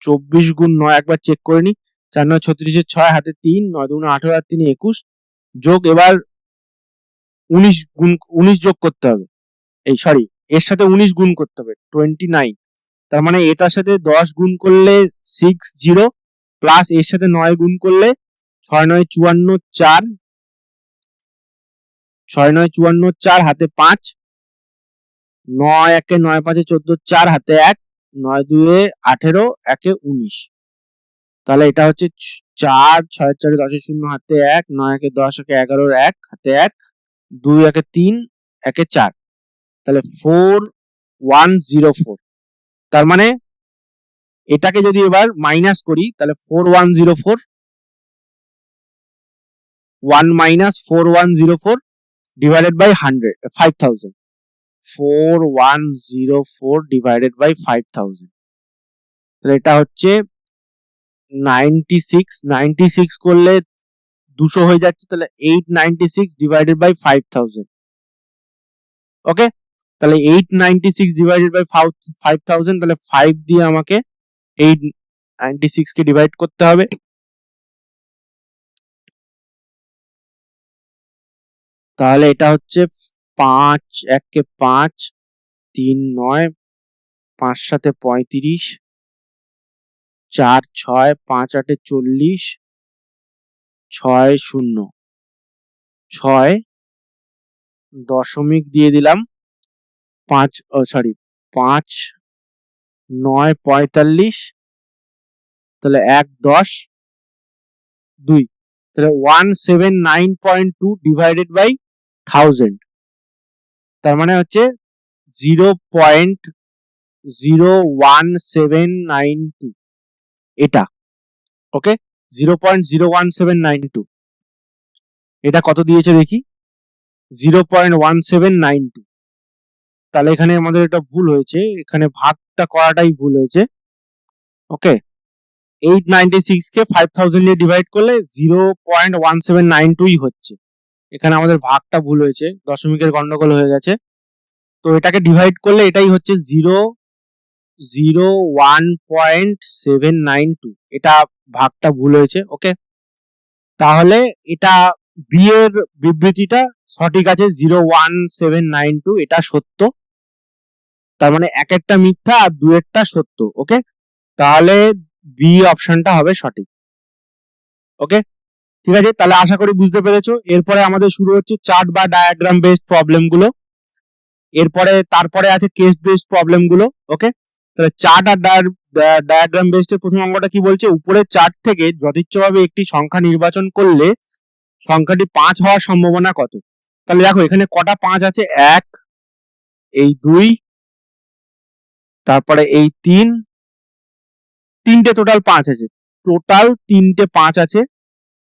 24 গুণ 9 একবার চেক করে নি, 4 9 36, 6 হাতে 3, 9 2 18 আর 3 21, যোগ এবার 19 গুণ 19 যোগ করতে হবে, এই সরি এর সাথে 19 গুণ করতে হবে 29। তার মানে এটার সাথে 10 গুণ করলে 60 প্লাস এর সাথে 9 গুণ করলে 6 9 54 4, 6 9 54 4 হাতে 5, 9 1 9 5 14 4 হাতে 1, 9 2 18 1 19। তাহলে এটা হচ্ছে 4 6 4 10 0 হাতে 1, 9 1 10 1 11 1 হাতে 1, 2 1 3 1 4। তাহলে 4104। তার মানে এটাকে যদি এবার মাইনাস করি তাহলে 4104, 1 minus 4104 divided by 100, 5000, 4104 divided by 5000। তাহলে এটা হচ্ছে 96, 96 করলে 200 হয়ে যাচ্ছে, তাহলে 896 ডিভাইডেড বাই 5000। ওকে, তাহলে 896 ডিভাইডেড বাই 5000, তাহলে 5 দিয়ে আমাকে 896 কে ডিভাইড করতে হবে। তাহলে এটা হচ্ছে 5 1 কে 5, 3 9, 5 7 35, 4 6, 5 8 40, 6 0, 6 দশমিক দিয়ে দিলাম, 5 5 9 45, তাহলে 1 10 2, তাহলে 179.2 ডিভাইডেড বাই 1000। তার মানে হচ্ছে 0.01792 এটা। ওকে, 0.01792 এটা কত দিয়েছে দেখি, 0.1792। তাহলে এখানে আমাদের এটা ভুল হয়েছে, এখানে ভাগটা করাটাই ভুল হয়েছে। ওকে, 896 কে 5000 দিয়ে ডিভাইড করলে 0.1792 হচ্ছে, এখানে আমাদের ভাগটা ভুল হয়েছে, দশমিকের গন্ডগোল হয়ে গেছে। তো এটাকে ডিভাইড করলে এটাই হচ্ছে 001.792, এটা ভাগটা ভুল হয়েছে। ওকে, তাহলে এটা বি এর বিবৃতিটা সঠিক আছে, 01792 এটা সত্য। তার মানে এক একটা মিথ্যা আর দুয়েরটা সত্য। ওকে, তাহলে বি অপশনটা হবে সঠিক। ওকে, ঠিক আছে, তাহলে আশা করি বুঝতে পেরেছো। এরপরে আমাদের শুরু হচ্ছে চার্ট বা ডায়াগ্রাম বেসড প্রবলেম গুলো, তারপরে আছে কেস বেসড প্রবলেম গুলো। ওকে, তাহলে চার্ট আর ডায়াগ্রাম বেসড এর প্রথম অঙ্কটা কি বলছে, উপরের চার্ট থেকে যদিচ্ছভাবে একটি সংখ্যা নির্বাচন করলে সংখ্যাটি 5 হওয়ার সম্ভাবনা কত। তাহলে দেখো এখানে কটা 5 আছে, 1, এই 2, তারপরে এই 3, তিনটে টোটাল 5 আছে, টোটাল 3টে 5 আছে,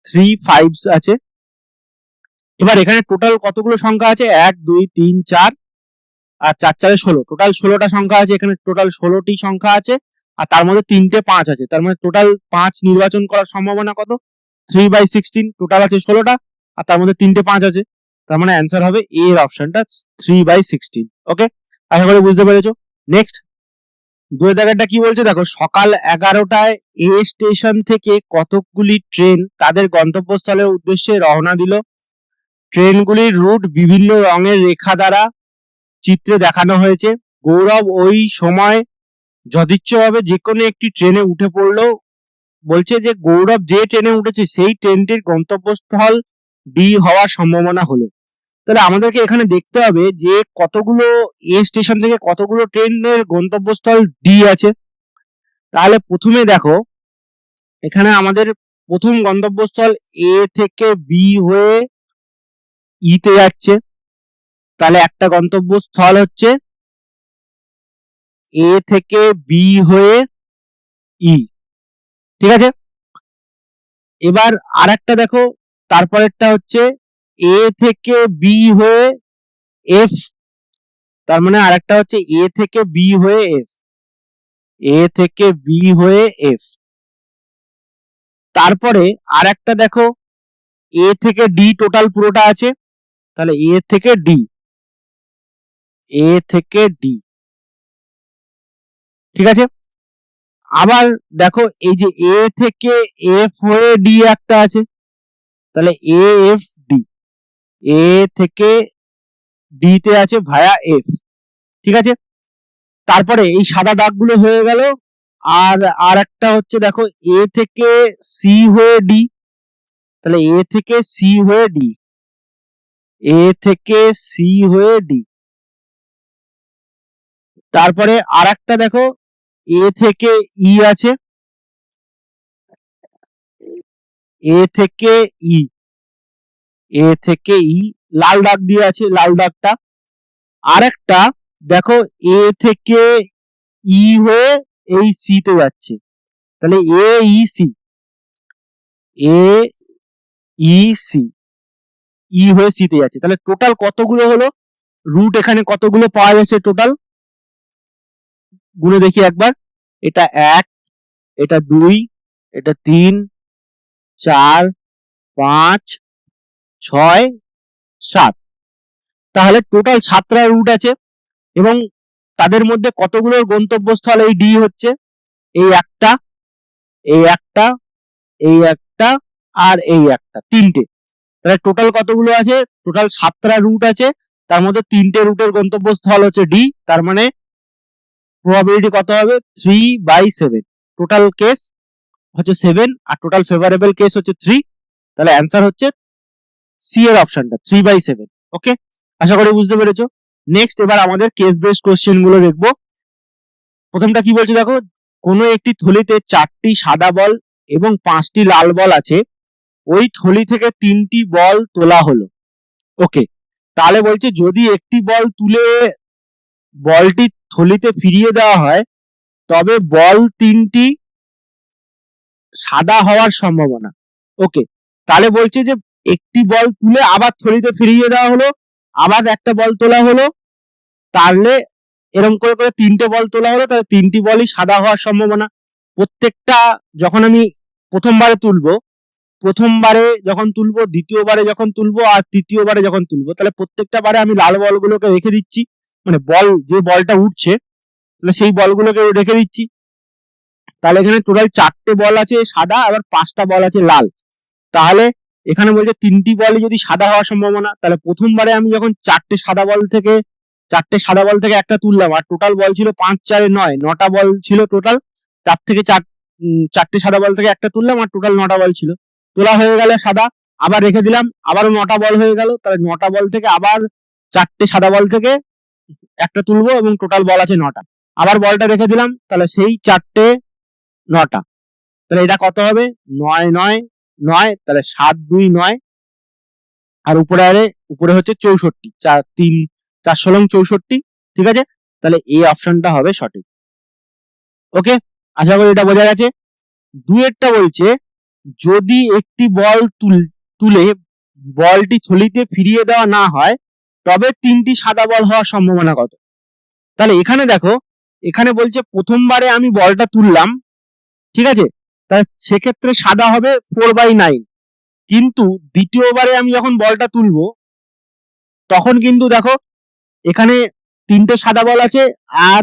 3 5s আছে। এবার এখানে টোটাল কতগুলো সংখ্যা আছে, 1 2 3 4 আর 4 4 16, টোটাল 16টা সংখ্যা আছে, এখানে টোটাল 16টি সংখ্যা আছে, আর তার মধ্যে 3টে 5 আছে, তার মানে টোটাল 5 নির্বাচন করার সম্ভাবনা কত, 3/16, টোটাল আছে 16টা আর তার মধ্যে 3টে 5 আছে, তার মানে অ্যান্সার হবে এ এর অপশনটা 3/16। ওকে, আশা করি বুঝতে পেরেছো। নেক্সট দুই দাগেরটা কি বলছে দেখো, সকাল 11টায় এ স্টেশন থেকে কতকগুলি ট্রেন তাদের গন্তব্যস্থলের উদ্দেশ্যে রওনা দিল। ট্রেনগুলির রুট বিভিন্ন রঙের রেখা দ্বারা চিত্রে দেখানো হয়েছে। গৌরব ওই সময় যদিচ্ছভাবে যে কোনো একটি ট্রেনে উঠে পড়লো। বলছে যে গৌরব যে ট্রেনে উঠেছে সেই ট্রেনটির গন্তব্যস্থল ডি হওয়ার সম্ভাবনা হলো। তাহলে আমাদেরকে এখানে দেখতে হবে যে কতগুলো এ স্টেশন থেকে কতগুলো ট্রেনের গন্তব্যস্থল ডি আছে। তাহলে প্রথমে দেখো এখানে আমাদের প্রথম গন্তব্যস্থল এ থেকে বি হয়ে ই তে যাচ্ছে, তাহলে একটা গন্তব্যস্থল হচ্ছে এ থেকে বি হয়ে ই, ঠিক আছে। এবার আর একটা দেখো, তারপরেরটা হচ্ছে এ থেকে বি হয়ে এফ, তার মানে আর একটা হচ্ছে এ থেকে বি হয়ে এফ, এ থেকে বি হয়ে এফ। তারপরে আর একটা দেখো এ থেকে ডি টোটাল পুরোটা আছে, তাহলে এ থেকে ডি, এ থেকে ডি, ঠিক আছে। আবার দেখো এই যে এ থেকে এফ হয়ে ডি একটা আছে, তাহলে এ এফ ডি, এ থেকে ডি তে আছে ভায়া এফ, ঠিক আছে। তারপরে এই সাদা দাগগুলো হয়ে গেল। আর আর একটা হচ্ছে দেখো এ থেকে সি হয়ে ডি, তাহলে এ থেকে সি হয়ে ডি, এ থেকে সি হয়ে ডি। তারপরে আর একটা দেখো এ থেকে ই আছে, এ থেকে ই, এ থেকে ই লাল দাগ দিয়ে আছে, লাল দাগটা। আর একটা দেখো এ থেকে ই হয়ে এই সি তে যাচ্ছে, তাহলে এ ই সি, এ ই সি, ই হয়ে সি তে যাচ্ছে। তাহলে টোটাল কতগুলো হলো, রুট এখানে কতগুলো পাওয়া যাচ্ছে টোটাল, গুনে দেখি একবার। এটা 1, এটা 2, এটা 3, 4, 5, 6, 7, তাহলে টোটাল 7টা রুট আছে। এবং তাদের মধ্যে কতগুলো গন্তব্যস্থল এই ডি হচ্ছে, এই একটা, এই একটা, এই একটা, আর এই একটা, তিনটে। তাহলে টোটাল কতগুলো আছে, টোটাল 7টা রুট আছে, তার মধ্যে 3টে রুটের গন্তব্যস্থল হচ্ছে ডি, তার মানে প্রবাবিলিটি কত হবে 3/7, টোটাল কেস হচ্ছে 7 আর টোটাল ফেভারেবল কেস হচ্ছে 3, তাহলে অ্যান্সার হচ্ছে সি এর অপশনটা 3/7। ওকে, আশা করি বুঝতে পেরেছো। নেক্সট এবার আমাদের কেস বেসড কোশ্চেন গুলো দেখবো। প্রথমটা কি বলছে দেখো, কোনো একটি থলিতে 4টি সাদা বল এবং 5টি লাল বল আছে, ওই থলি থেকে 3টি বল তোলা হলো। ওকে, তাহলে বলছে যদি একটি বল তুলে বলটি থলিতে ফিরিয়ে দেওয়া হয়, তবে বল 3টি সাদা হওয়ার সম্ভাবনা। ওকে, তাহলে বলছে যে একটি বল তুলে আবার থলিতে ফিরিয়ে দেওয়া হলো, আবার একটা বল তোলা হলো, তাহলে এরকম করে করে 3টে বল তোলা হলো, তাহলে 3টি বলই সাদা হওয়ার সম্ভাবনা। প্রত্যেকটা যখন আমি প্রথমবারে তুলবো, প্রথমবারে যখন তুলবো, দ্বিতীয়বারে যখন তুলবো, আর তৃতীয়বারে যখন তুলবো, তাহলে প্রত্যেকটা বারে আমি লাল বলগুলোকে রেখে দিচ্ছি, মানে বল যে বলটা উঠছে তাহলে সেই বলগুলোকে রেখে দিচ্ছি। তাহলে এখানে টোটাল 4টে বল আছে সাদা, আবার 5টা বল আছে লাল। তাহলে এখানে বলছে 3টি বলই যদি সাদা হওয়ার সম্ভাবনা, তাহলে প্রথমবারে আমি যখন 4টে সাদা বল থেকে একটা তুললাম, আর টোটাল বল ছিল 5 4 9, 9টা বল ছিল টোটাল, তার থেকে 4টে সাদা বল থেকে একটা তুললাম, আর টোটাল 9টা বল ছিল, তোলা হয়ে গেলে সাদা, আবার রেখে দিলাম, আবারও 9টা বল হয়ে গেল, তাহলে 9টা বল থেকে আবার 4টে সাদা বল থেকে একটা তুলবো এবং টোটাল বল আছে 9টা, আবার বলটা রেখে দিলাম, তাহলে সেই 4টে 9টা, তাহলে এটা কত হবে 9 9 9, তাহলে 7 2 9, আর উপরে হচ্ছে 64, 4 3 4 16 64, ঠিক আছে। তাহলে এই অপশনটা হবে সঠিক। ওকে, আশা করি এটা বোঝা গেছে। দুয়েরটা বলছে যদি একটি বল তুলে বলটি থলিতে ফিরিয়ে দেওয়া না হয়, তবে 3টি সাদা বল হওয়ার সম্ভাবনা কত। তাহলে এখানে দেখো, এখানে বলছে প্রথমবারে আমি বলটা তুললাম, ঠিক আছে, তাহলে সেক্ষেত্রে সাদা হবে 4/9, কিন্তু দ্বিতীয়বারে আমি যখন বলটা তুলবো তখন কিন্তু দেখো এখানে 3টে সাদা বল আছে আর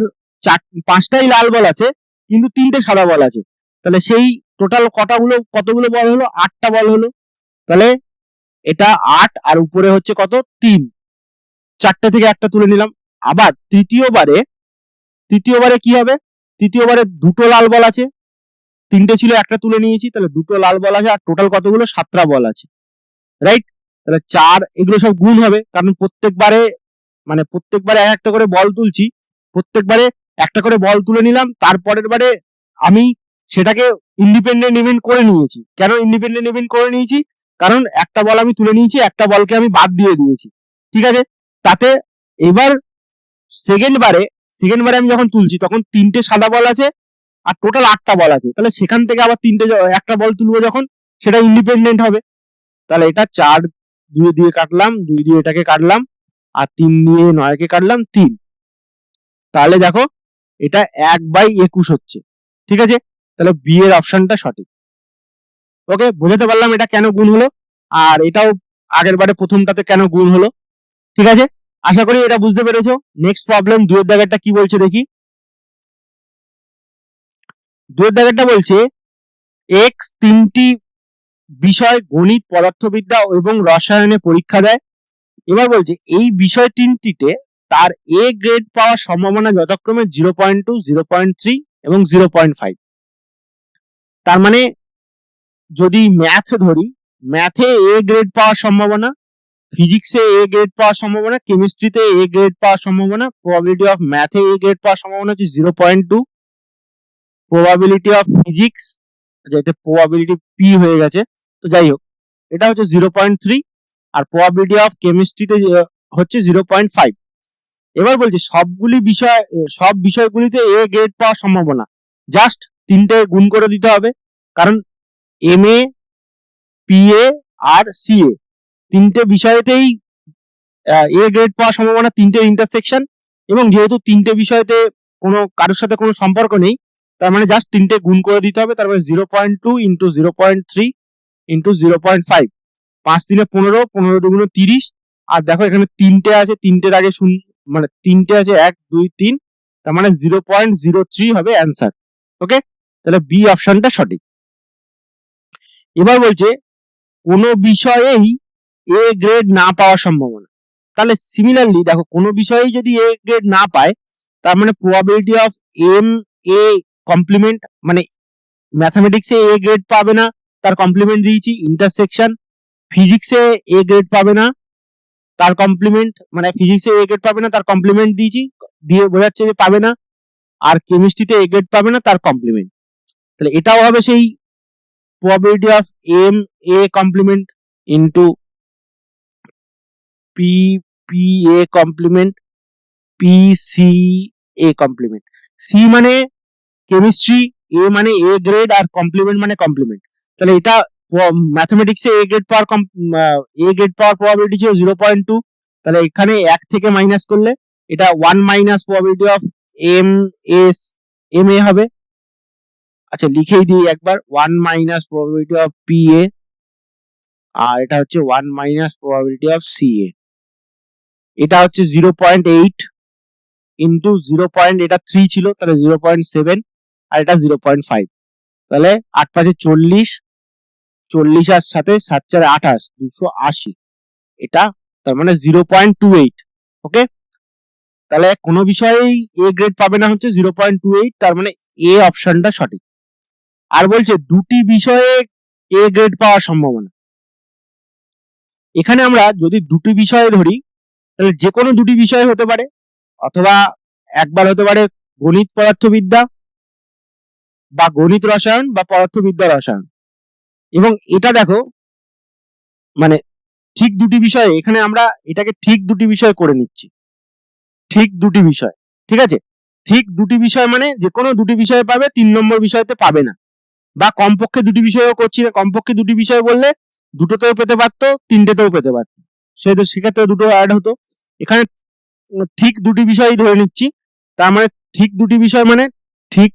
5টাই লাল বল আছে, কিন্তু 3টে সাদা বল আছে, তাহলে সেই টোটাল কতগুলো বল হলো, 8টা বল হলো। তাহলে এটা 8 আর উপরে হচ্ছে কত 3, 4টে থেকে একটা তুলে নিলাম। আবার তৃতীয়বারে কি হবে, তৃতীয়বারে 2টো লাল বল আছে, 3টে ছিল একটা তুলে নিয়েছি, তাহলে 2টো লাল বল আছে, আর টোটাল কতগুলো 7টা বল আছে, রাইট। তাহলে 4 এগুলো সব গুণ হবে, কারণ প্রত্যেকবারে একটা করে বল তুলছি, প্রত্যেকবারে একটা করে বল তুলে নিলাম, তারপরের বারে আমি সেটাকে ইন্ডিপেন্ডেন্ট ইভেন্ট করে নিয়েছি। কেন ইন্ডিপেন্ডেন্ট ইভেন্ট করে নিয়েছি, কারণ একটা বল আমি তুলে নিয়েছি, একটা বলকে আমি বাদ দিয়ে দিয়েছি, ঠিক আছে। তাতে এবার সেকেন্ড সেকেন্ড বারে আমি যখন তুলছি তখন 3টে সাদা বল আছে আর টোটাল 8টা বল আছে, তাহলে সেখান থেকে আবার একটা বল তুলবো যখন সেটা ইন্ডিপেন্ডেন্ট হবে। তাহলে এটা 4 2 দিয়ে কাটলাম, 2 দিয়ে এটাকে কাটলাম, আর 3 দিয়ে 9কে কাটলাম 3। তাহলে দেখো এটা 1/21 হচ্ছে। ঠিক আছে, তাহলে বি এর অপশনটা সঠিক। ওকে, বোঝাতে পারলাম এটা কেন গুণ হলো, আর এটাও আগের বারে প্রথমটাতে কেন গুণ হলো। ঠিক আছে, আশা করি এটা বুঝতে পেরেছো। নেক্সট প্রবলেম 2 এর দাগেরটা কি বলছে দেখি। 2 এর দাগেরটা বলছে এক্স 3টি বিষয় গণিত, পদার্থবিদ্যা এবং রসায়নে পরীক্ষা দেয়। এবার বলছে এই বিষয় 3টিতে তার এ গ্রেড পাওয়ার সম্ভাবনা যথাক্রমে 0.2, 0.3 এবং 0.5। তার মানে যদি ম্যাথ ধরি, ম্যাথে এ গ্রেড পাওয়ার সম্ভাবনা, ফিজিক্সে এ গ্রেড পাওয়ার সম্ভাবনা, কেমিস্ট্রিতে এ গ্রেড পাওয়ার সম্ভাবনা, প্রবাবিলিটি অফ ম্যাথে এ গ্রেড পাওয়ার সম্ভাবনা হচ্ছে 0.2, প্রবাবিলিটি অফ ফিজিক্স, যেটা প্রবাবিলিটি পি হয়ে গেছে, তো যাই হোক এটা হচ্ছে 0.3, আর প্রবাবিলিটি অফ কেমিস্ট্রিতে হচ্ছে 0.5। এবার বলছি সব বিষয়গুলিতে এ গ্রেড পাওয়ার সম্ভাবনা জাস্ট 3টে গুণ করে দিতে হবে, কারণ এম এ, পি এ আর সি এ 3টে বিষয়তেই এ গ্রেড পাওয়ার সম্ভাবনা, 3টে ইন্টারসেকশন, এবং যেহেতু 3টে বিষয়তে কারোর সাথে কোনো সম্পর্ক নেই, তার মানে জাস্ট 3টে গুণ করে দিতে হবে। তারপরে 0.2 ইন্টু 0.3 ইন্টু 0.5, 5 3 15, 15 2 30, আর দেখো এখানে 3টে আছে, 3টের আগে মানে 3টে আছে 1 2 3, তার মানে 0.03 হবে অ্যান্সার। ওকে, তাহলে বি অপশনটা সঠিক। এবার বলছে কোনো বিষয়েই এ গ্রেড না পাওয়ার সম্ভাবনা। তাহলে সিমিলারলি দেখো কোনো বিষয়েই যদি এ গ্রেড না পায়, তার মানে probability of M A complement, মানে ম্যাথামেটিক্সে এ গ্রেড পাবে না তার কমপ্লিমেন্ট দিয়েছি, ইন্টারসেকশন ফিজিক্সে এ গ্রেড পাবে না তার কমপ্লিমেন্ট, মানে ফিজিক্সে এ গ্রেড পাবে না তার কমপ্লিমেন্ট দিয়েছি, দিয়ে বোঝাচ্ছে যে পাবে না, আর কেমিস্ট্রিতে এ গ্রেড পাবে না তার কমপ্লিমেন্ট। তাহলে এটাও হবে সেই probability of M A complement into P P A complement, P C A complement. C মানে কেমিস্ট্রি, এ মানে এ গ্রেড, আর কমপ্লিমেন্ট মানে কমপ্লিমেন্ট। তাহলে এটা ম্যাথমেটিক্সে এ গ্রেড পাওয়ার প্রবাবিলিটি ছিল 0.2, তাহলে এখানে 1 থেকে মাইনাস করলে এটা 1 minus probability of M A হবে। আচ্ছা লিখেই দিই একবার, 1 minus probability of P A, আর এটা হচ্ছে 1 minus probability of C A. এটা হচ্ছে 0.8 ইন্টু 0.3 ছিল, তাহলে 0.7, আর এটা 0.5, তাহলে 8 5 40, 40 আর সাথে 7 4 28, 280, এটা তার মানে 0.28। ওকে, তাহলে কোনো বিষয়েই এ গ্রেড পাবে না হচ্ছে 0.28, তার মানে এ অপশনটা সঠিক। আর বলছে দুটি বিষয়ে এ গ্রেড পাওয়ার সম্ভাবনা। এখানে আমরা যদি দুটি বিষয় ধরি, তাহলে যে কোনো দুটি বিষয় হতে পারে, অথবা একবার হতে পারে গণিত পদার্থবিদ্যা, বা গণিত রসায়ন, বা পদার্থবিদ্যা রসায়ন। এবং এটা দেখো মানে ঠিক দুটি বিষয়, এখানে আমরা এটাকে ঠিক দুটি বিষয় করে নিচ্ছি, ঠিক দুটি বিষয়। ঠিক আছে, ঠিক দুটি বিষয় মানে যে কোনো দুটি বিষয় পাবে, 3 নম্বর বিষয়তে পাবে না, বা কমপক্ষে দুটি বিষয়ও করছি না, কমপক্ষে দুটি বিষয় বললে দুটোতেও পেতে পারতো, 3টেতেও পেতে পারতো, সেক্ষেত্রে দুটো অ্যাড হতো। এখানে ঠিক দুটি বিষয়ই ধরে নিচ্ছি, তার মানে ঠিক দুটি বিষয় মানে ঠিক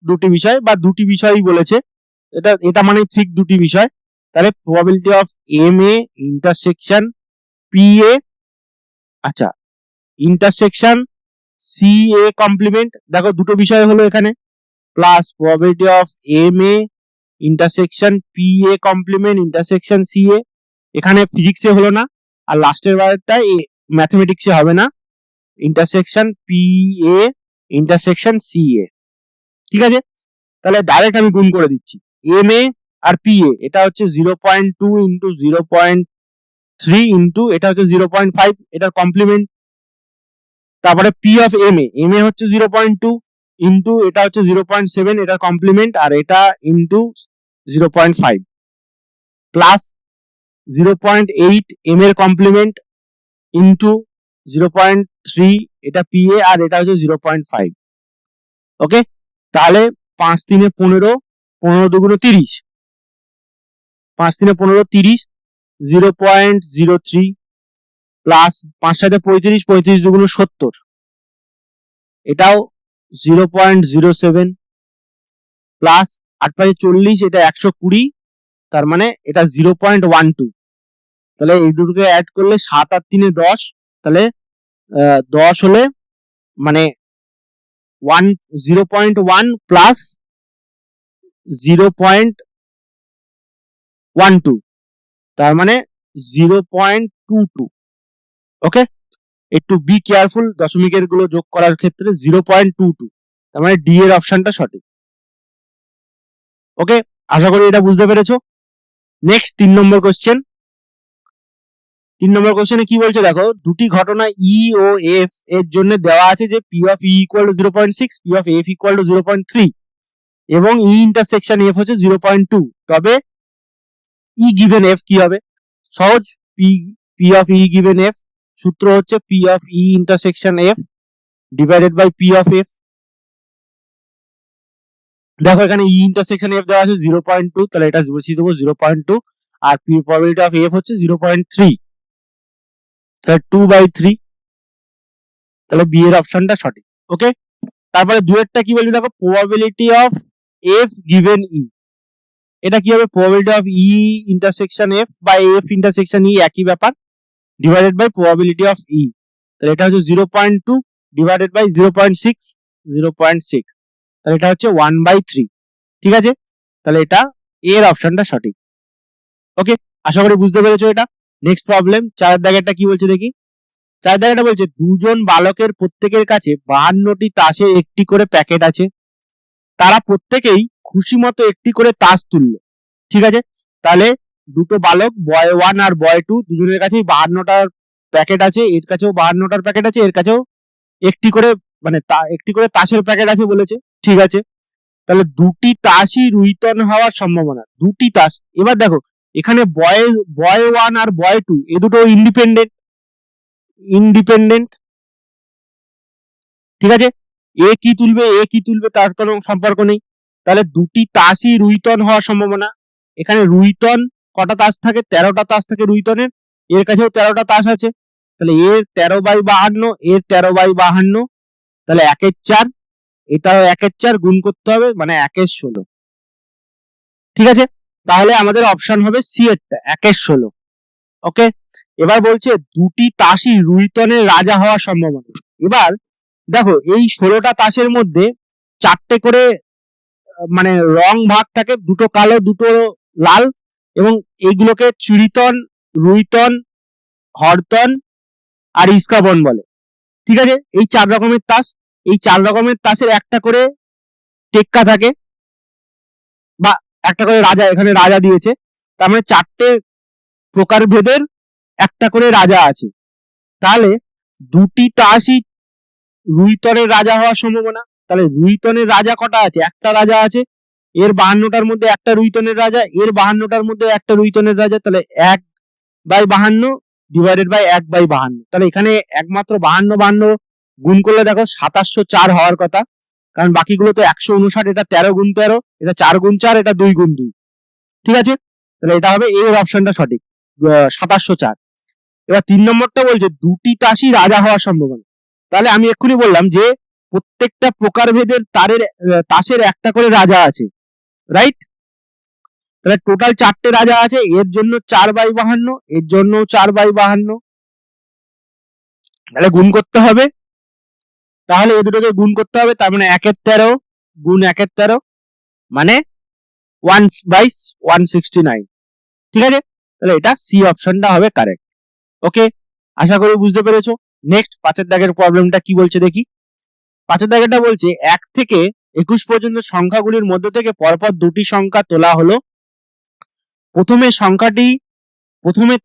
দুটি বিষয়, বা দুটি বিষয়ই বলেছে, এটা মানে ঠিক দুটি বিষয়। তাহলে probability of M A intersection P A, আচ্ছা ইন্টারসেকশন সি এ কমপ্লিমেন্ট, দেখো দুটো বিষয় হলো এখানে, plus probability of M A intersection P A complement intersection C A, এখানে ফিজিক্সে হলো না, আর লাস্টের বারেরটা ম্যাথমেটিক্সে হবে না, intersection P A intersection C A. ঠিক আছে, তাহলে ডাইরেক্ট আমি গুণ করে দিচ্ছি, M A R P A এটা হচ্ছে 0.2 ইন্টু 0.3 ইন্টু এটা হচ্ছে 0.5, এটার কমপ্লিমেন্ট। তারপরে পি অফ এম এ হচ্ছে 0.2 ইন্টু এটা হচ্ছে 0.7, এটার কমপ্লিমেন্ট, আর এটা ইন্টু 0.5, প্লাস 0.8 এম এর কমপ্লিমেন্ট ইন্টু 0.3 এটা PA আর এটা হচ্ছে 0.5। ওকে, তাহলে 5 3 15, 15 2 30, 5 3 15 30, 0.03 প্লাস 5 7 35, 35 2 70, এটাও 0.07 প্লাস 8 5 40, এটা 120, তার মানে এটা 0.12। তাহলে এই দুটোকে অ্যাড করলে 7 আর 3 10, তাহলে 10 হলে মানে 0.1 প্লাস 0.12, তার মানে 0.22। ওকে, একটু বি কেয়ারফুল দশমিকের গুলো যোগ করার ক্ষেত্রে। 0.22, তার মানে ডি এর অপশনটা সঠিক। ওকে, আশা করি এটা বুঝতে পেরেছো। নেক্সট 3 নম্বর কোশ্চেন। 3 নম্বর কোশ্চেনে কি বলছে দেখো, দুটি ঘটনা ই ও এফ এর জন্য দেওয়া আছে যে P of E equal to 0.6, P of F equal to 0.3 এবং ই ইন্টারসেকশন এফ হচ্ছে 0.2। তবে ই গিভেন এফ কি হবে? সহজ, P of E given F সূত্র হচ্ছে P of E intersection F divided by P of F. দেখো এখানে ই ইন্টারসেকশন এফ দেওয়া আছে 0.2, তাহলে এটা বসিয়ে দেবো 0.2, আর পি প্রবাবিলিটি অফ এফ হচ্ছে 0.3, তাহলে 2/3, তাহলে বি এর অপশনটা সঠিক। ওকে, তারপরে দুয়েরটা কি বলছে দেখো, প্রবাবিলিটি অফ এফ গিভেন ই। এটা কি হবে? Probability of E intersection F বা এফ ইন্টারসেকশন ই একই ব্যাপার, ডিভাইডেড বাই প্রবাবিলিটি অফ ই। তাহলে এটা হচ্ছে 0.2 ডিভাইডেড বাই 0.6, 0.6, তাহলে এটা হচ্ছে 1/3। ঠিক আছে, তাহলে এটা এর অপশনটা সঠিক। ওকে, আশা করি বুঝতে পেরেছো এটা। নেক্সট প্রবলেম 4 দাগেরটা কি বলছে দেখি। 4 দাগেরটা বলছে দুজন বালকের প্রত্যেকের কাছে 52টি তাসের একটি করে প্যাকেট আছে, তারা প্রত্যেকেই খুশি মতো একটি করে তাস তুললো। ঠিক আছে, তাহলে দুটো বালক বয় 1 আর বয় 2 দুজনের কাছেই 52টার প্যাকেট আছে, এর কাছেও 52টার প্যাকেট আছে, এর কাছেও একটি করে মানে একটি করে তাসের প্যাকেট আছে বলেছে। ঠিক আছে, তাহলে দুটি তাসই রুইতন হওয়ার সম্ভাবনা, দুটি তাস। এবার দেখো এখানে বয় 1 আর বয় 2 এ দুটো ইন্ডিপেন্ডেন্ট। ঠিক আছে, এ কি তুলবে তার কোনো সম্পর্ক নেই, তাহলে দুটি তাসই রুইতন হওয়ার সম্ভাবনা। এখানে রুইতন কটা তাস থাকে? 13টা তাস থাকে রুইতনের, এর কাছেও 13টা তাস আছে, তাহলে এর 13/52, এর 13/52, তাহলে 1/4, এটাও 1/4 গুণ করতে হবে, মানে 1/16। ঠিক আছে, তাহলে আমাদের অপশন হবে সি এরটা 1/16। ওকে, এবার বলছে দুটি তাসই রুইতনের রাজা হওয়ার সম্ভাবনা। এবার দেখো এই 16টা তাসের মধ্যে 4টে করে মানে রং ভাগ থাকে, দুটো কালো দুটো লাল, এবং এইগুলোকে চিড়িতন, রুইতন, হরতন আর ইস্কাবন বলে। ঠিক আছে, এই 4 রকমের তাস, এই 4 রকমের তাসের একটা করে টেক্কা থাকে বা একটা করে রাজা, এখানে রাজা দিয়েছে, তার মানে 4টে প্রকার ভেদের একটা করে রাজা আছে। তাহলে দুটি তাসই রুইতনের রাজা হওয়ার সম্ভাবনা। তাহলে রুইতনের রাজা কটা আছে? একটা রাজা আছে, এর 52টার মধ্যে একটা রুইতনের রাজা, এর 52টার মধ্যে একটা রুইতনের রাজা, তাহলে 1/52 ডিভাইডেড বাই 1/52। তাহলে এখানে একমাত্র 52 গুণ করলে দেখো 2704 হওয়ার কথা, কারণ বাকিগুলো তো 159, এটা 13 গুণ 13, এটা 4 গুণ 4, এটা 2 গুণ 2। ঠিক আছে, তাহলে এটা হবে এর অপশনটা সঠিক, 2704। এবার 3 নম্বরটা বলছে দুটি তাসই রাজা হওয়ার সম্ভাবনা। তাহলে আমি এক্ষুনি বললাম যে প্রত্যেকটা প্রকারভেদের তাসের একটা করে রাজা আছে, রাইট? তাহলে টোটাল 4টে রাজা আছে, এর জন্য 4/52, এর জন্য 4/52, তাহলে গুণ করতে হবে, তাহলে এই দুটোকে গুণ করতে হবে, তার মানে 1/13 গুণ 1/13 মানে 1/169। ঠিক আছে, তাহলে এটা সি অপশনটা হবে কারেক্ট। ওকে, আশা করি বুঝতে পেরেছো। নেক্সট 5 দাগের প্রবলেমটা কি বলছে দেখি। 5 দাগেরটা বলছে 1 থেকে 21 পর্যন্ত সংখ্যাগুলির মধ্য থেকে পরপর দুটি সংখ্যা তোলা হলো। প্রথমে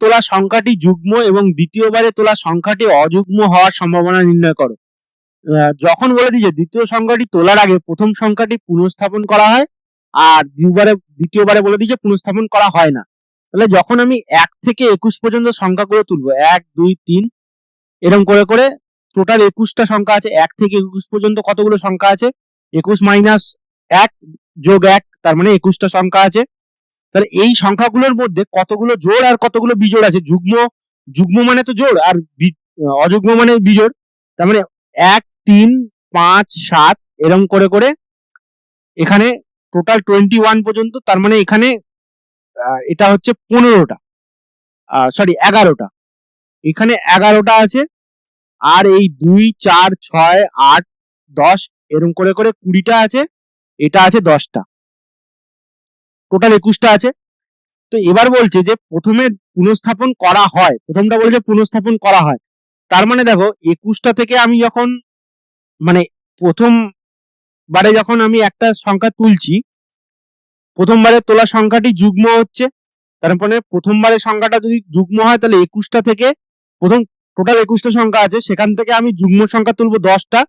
তোলা সংখ্যাটি যুগ্ম এবং দ্বিতীয়বারে তোলা সংখ্যাটি অযুগ্ম হওয়ার সম্ভাবনা নির্ণয় করো। যখন বলে দিয়েছে দ্বিতীয় সংখ্যাটি তোলার আগে প্রথম সংখ্যাটি পুনঃস্থাপন করা হয়, আর দ্বিতীয়বারে বলে দিয়েছে পুনঃস্থাপন করা হয় না। তাহলে যখন আমি 1 থেকে 21 পর্যন্ত সংখ্যাগুলো তুলবো, 1 2 3 এরকম করে করে টোটাল 21টা সংখ্যা আছে। 1 থেকে 21 পর্যন্ত কতগুলো সংখ্যা আছে? 21 মাইনাস 1 যোগ 1, তার মানে 21টা সংখ্যা আছে। তাহলে এই সংখ্যাগুলোর মধ্যে কতগুলো জোড় আর কতগুলো বিজোড় আছে? যুগ্ম মানে তো জোড়, আর অযুগ্ম মানে বিজোড়। তার মানে 1, 3, 5, 7 এরকম করে করে এখানে টোটাল 21 পর্যন্ত। তার মানে এখানে এটা হচ্ছে 15টা, সরি 11টা। এখানে 11টা আছে, আর এই 2, 4, 6, 8, 10 এরকম করে করে 20টা আছে, এটা আছে 10টা, টোটাল 21টা আছে। তো এবার বলছে যে প্রথমে পুনঃস্থাপন করা হয়, প্রথমটা বলছে পুনঃস্থাপন করা হয়। তার মানে দেখো 21টা থেকে আমি যখন মানে প্রথমবারে যখন আমি একটা সংখ্যা তুলছি, প্রথমবারে তোলা সংখ্যাটি যুগ্ম হচ্ছে। তার মানে প্রথমবারের সংখ্যাটা যদি যুগ্ম হয় তাহলে 21টা থেকে প্রথম টোটাল 21টা সংখ্যা আছে, সেখান থেকে আমি যুগ্ম সংখ্যা তুলবো 10টা,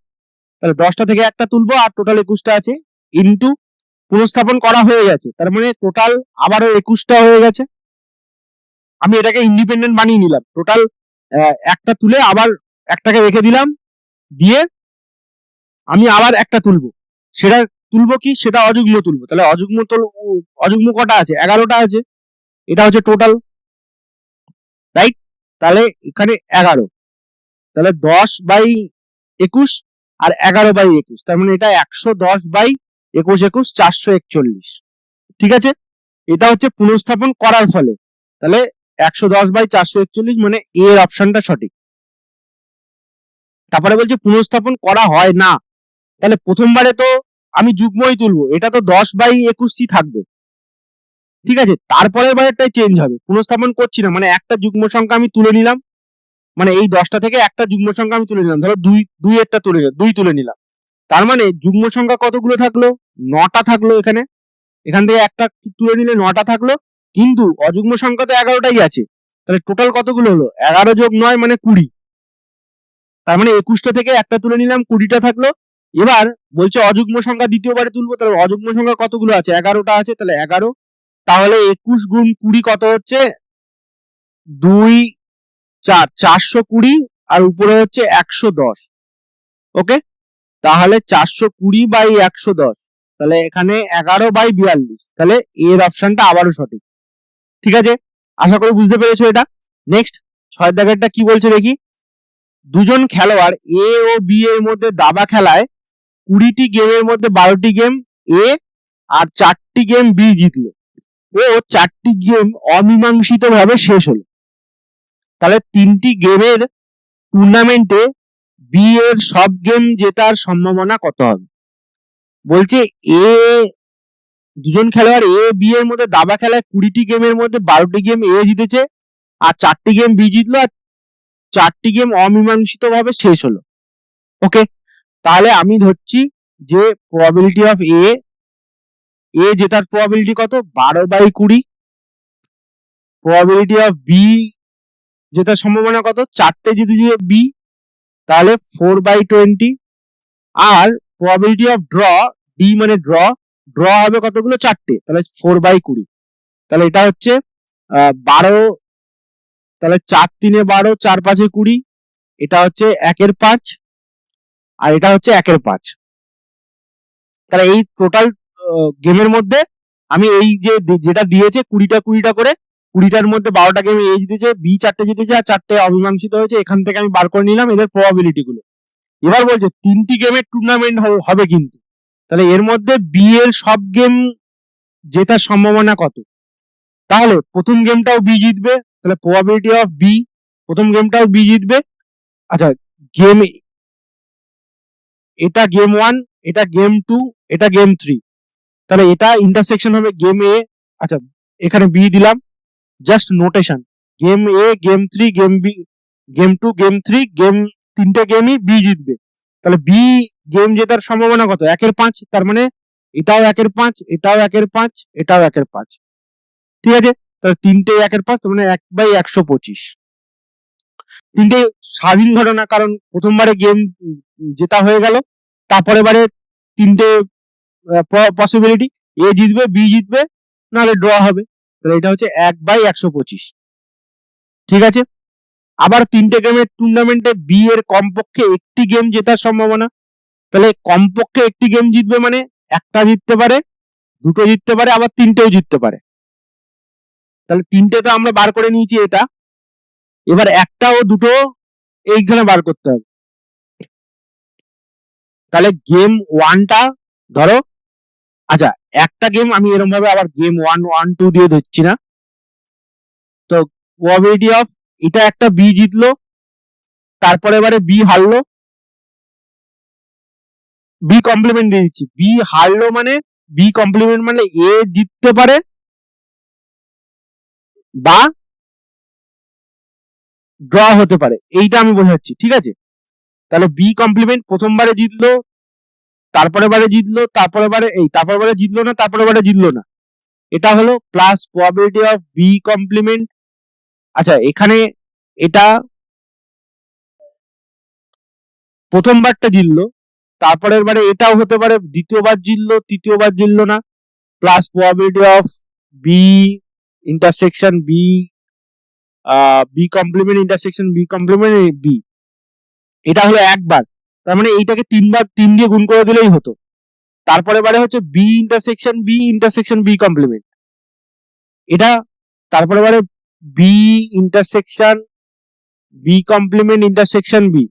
তাহলে 10টা থেকে একটা তুলবো, আর টোটাল 21টা আছে, ইনটু পুনঃস্থাপন করা হয়ে গেছে, তার মানে টোটাল আবারও 21টা হয়ে গেছে। আমি এটাকে ইন্ডিপেন্ডেন্ট বানিয়ে নিলাম, টোটাল একটা তুলে আবার একটাকে রেখে দিলাম, দিয়ে আমি আবার একটা তুলবো, সেটা তুলবো কি, সেটা অযুগ্ম তুলবো। তাহলে অযুগ্ম কটা আছে? 11টা আছে, এটা হচ্ছে টোটাল, রাইট? তাহলে এখানে 11, তাহলে 10/21 আর 11/21, তার মানে এটা 110/21, 441। ঠিক আছে, এটা হচ্ছে পুনঃস্থাপন করার ফলে। তাহলে 110/441 মানে এর অপশনটা সঠিক। তারপরে বলছে পুনঃস্থাপন করা হয় না, তাহলে প্রথমবারে তো আমি যুগ্মই তুলবো, এটা তো 10/21ই থাকবে। ঠিক আছে, তারপরের বারেরটাই চেঞ্জ হবে, পুনঃস্থাপন করছি না, মানে একটা যুগ্ম সংখ্যা আমি তুলে নিলাম, মানে এই 10টা থেকে একটা যুগ্ম সংখ্যা আমি তুলে নিলাম, ধরো 2 এরটা দুই তুলে নিলাম, তার মানে যুগ্ম সংখ্যা কতগুলো থাকলো? 9টা থাকলো। এখান থেকে একটা তুলে নিলে 9টা থাকলো, কিন্তু অযুগ্ম সংখ্যা তো 11টাই আছে, তাহলে টোটাল কতগুলো হলো? 11 যোগ 9 মানে 20, তার মানে 21টা থেকে একটা তুলে নিলাম, 20টা থাকলো। এবার বলছে অযুগ্ম সংখ্যা দ্বিতীয়বারে তুলবো, তাহলে অযুগ্ম সংখ্যা কতগুলো আছে? 11টা আছে, তাহলে 11, তাহলে 21 গুণ 20 কত হচ্ছে? 2, 4, 420, আর উপরে হচ্ছে 110। ওকে, তাহলে 420/110, তাহলে এখানে 11/42, তাহলে এর অপশনটা আবারও সঠিক। ঠিক আছে, আশা করি বুঝতে পেরেছো এটা। নেক্সট 6 দাগেরটা কি বলছে দেখি। দুজন খেলোয়াড় এ ও বি এর মধ্যে দাবা খেলায় 20টি গেমের মধ্যে 12টি গেম এ আর 4টি গেম বি জিতলো ও 4টি গেম অমীমাংসিত ভাবে শেষ হলো, তাহলে 3টি গেমের টুর্নামেন্টে বি এর সব গেম জেতার সম্ভাবনা কত হবে? বলছে দুজন খেলোয়াড় এ বি এর মধ্যে দাবা খেলায় 20টি গেমের মধ্যে 12টি গেম এ জিতেছে, আর 4টি গেম বি জিতলো, আর 4টি গেম অমীমাংসিত ভাবে শেষ হলো। ওকে, তাহলে আমি ধরছি যে প্রবাবিলিটি অফ এ জেতার প্রবাবিলিটি কত? 12/20। প্রবাবিলিটি অফ বি জেতার সম্ভাবনা কত? 4টে জিতেছে বি, তাহলে 4/20। আর প্রবাবিলিটি অফ ডি মানে ড্র হবে কতগুলো? 4টে, তাহলে 4/20। তাহলে এটা হচ্ছে 12, তাহলে 4 3 12, 4 5 20, এটা হচ্ছে 1/5, আর এটা হচ্ছে 1/5। তাহলে এই টোটাল গেমের মধ্যে আমি এই যেটা দিয়েছে 20টা করে, 20টার মধ্যে 12টা গেম এ জিতেছে, বি 4টে জিতেছে, আর 4টে অমীমাংসিত হয়েছে, এখান থেকে আমি বার করে নিলাম এদের প্রবাবিলিটি গুলো। এবার বলছে 3টি গেমের টুর্নামেন্ট হবে, কিন্তু তাহলে এর মধ্যে বি এর সব গেম জেতার সম্ভাবনা কত? তাহলে প্রথম গেমটাও বি জিতবে, তাহলে প্রবাবিলিটি অফ বি, প্রথম গেমটাও বি জিতবে। আচ্ছা, গেম এটা গেম 1, এটা গেম 2, এটা গেম 3, তাহলে এটা ইন্টারসেকশন হবে গেম এ। আচ্ছা, এখানে বি দিলাম, just notation, game A, game 3, game B, game 2, game 3, game 3টে গেমই বি জিতবে, তাহলে বি গেম জেতার সম্ভাবনা কত? 1/5, তার মানে এটাও 1/5, এটাও 1/5, এটাও 1/5। ঠিক আছে, তাহলে 3টে 1/5, তার মানে 1/125। 3টে স্বাধীন ঘটনা, কারণ প্রথমবারে গেম জেতা হয়ে গেল, তারপরে বারে 3টে পসিবিলিটি, এ জিতবে, বি জিতবে, নাহলে ড্র হবে, তাহলে এটা হচ্ছে 1/125। ঠিক আছে, আবার 3টে গেমের টুর্নামেন্টে বি এর কমপক্ষে একটি গেম জেতার সম্ভাবনা। তাহলে কমপক্ষে একটি গেম জিতবে মানে একটা জিততে পারে, দুটো জিততে পারে, আবার 3টেও জিততে পারে। তাহলে 3টে তো আমরা বার করে নিয়েছি এটা, এবার একটা ও দুটো এইখানে বার করতে হবে। তাহলে গেম 1টা ধরো, আচ্ছা একটা গেম আমি এরকম ভাবে আবার গেম 1, 1, 2 দিয়ে দিচ্ছি না। তো প্রবাবিলিটি অফ এটা একটা বি জিতলো, তারপরে এবারে বি হারলো, বি কমপ্লিমেন্ট দিয়ে দিচ্ছি। বি হারলো মানে বি কমপ্লিমেন্ট মানে এ জিততে পারে বা ড্র হতে পারে, এইটা আমি বোঝাচ্ছি, ঠিক আছে? তাহলে বি কমপ্লিমেন্ট প্রথমবারে জিতলো, তারপরে বারে জিতলো, তারপরে বারে তারপরে বারে জিতলো না, তারপরে বারে জিতলো না, এটা হলো plus probability of B complement. আচ্ছা এখানে এটা প্রথমবারটা জিতলো, তারপরের বারে এটাও হতে পারে দ্বিতীয়বার জিতলো, তৃতীয়বার জিতলো না, plus probability of B intersection B B complement intersection B complement B, এটা হলো একবার। তার মানে এইটাকে 3 দিয়ে গুণ করে দিলেই হতো। তারপরে বারে হচ্ছে বি ইন্টারসেকশন বি কমপ্লিমেন্ট, এটা তারপরে বারে B intersection B complement intersection B,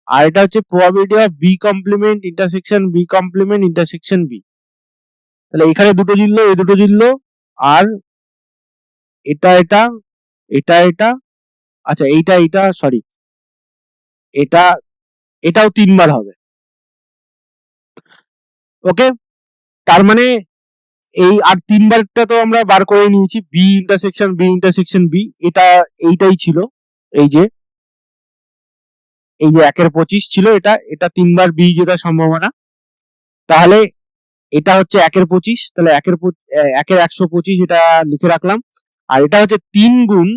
আর এটা হচ্ছে probability of B complement intersection B. তাহলে এখানে দুটো জিতলো, এই দুটো জিতলো, আর এটা এটা এটা এটা আচ্ছা এইটা সরি এটা এটাও 3বার হবে। ওকে, তার মানে এই আর 3বারটা তো আমরা বার করে নিয়েছি, বি ইন্টারসেকশন বি, এটা এইটাই ছিল, এই যে 1/25 ছিল, এটা 3বার বি জেতার সম্ভাবনা। তাহলে এটা হচ্ছে 1/25, তাহলে 1/125 এটা লিখে রাখলাম। আর এটা হচ্ছে 3 গুণ,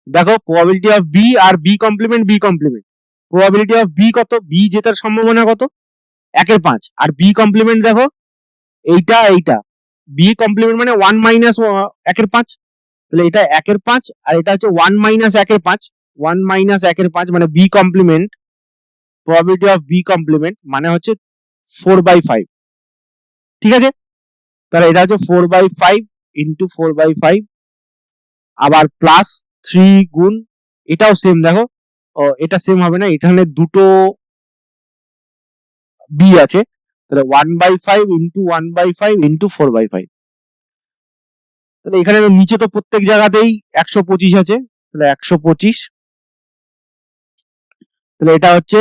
দেখো প্রবাবিলিটি অফ বি আর B complement probability of B কত, বি জেতার সম্ভাবনা কত, 1/5, আর বি কমপ্লিমেন্ট দেখো এইটা বি কমপ্লিমেন্ট মানে 1 মাইনাস 1/5, তাহলে এটা 1/5 আর এটা হচ্ছে 1 মাইনাস 1/5 মানে B complement, probability of B complement মানে হচ্ছে 4/5, ঠিক আছে? তাহলে এটা হচ্ছে 4/5 ইন্টু 4/5, আবার প্লাস 3 গুণ, এটাও সেম, দেখো এটা সেম হবে না, এখানে দুটো বি আছে, তাহলে 1/5 ইন্টু 1/5 ইন্টু 4/5, তাহলে এখানে নিচে তো প্রত্যেক জায়গাতেই 125 আছে, তাহলে 125, তাহলে এটা হচ্ছে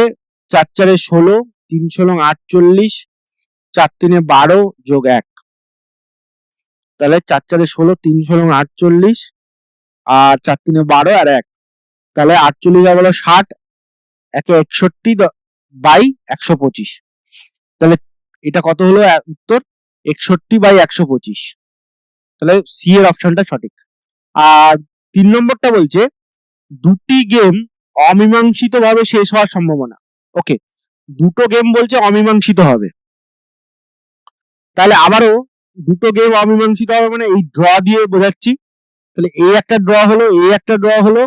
4 4 16, 3 16 48, 4 3 12 যোগ 1, তাহলে 4 4 16, 3 16 48, আর 4 3 12 আর 1, তাহলে 48 আর 60, 61 বাই 125, তাহলে এটা কত হলো উত্তর, 61 বাই 125, তাহলে সি এর অপশনটা সঠিক। আর 3 নম্বরটা বলছে দুটি গেম অমীমাংসিত ভাবে শেষ হওয়ার সম্ভাবনা। ওকে, দুটো গেম বলছে অমীমাংসিত হবে, তাহলে আবারও দুটো গেম অমীমাংসিত হবে মানে এই ড্র দিয়ে বোঝাচ্ছি, তাহলে এ একটা ড্র হলো,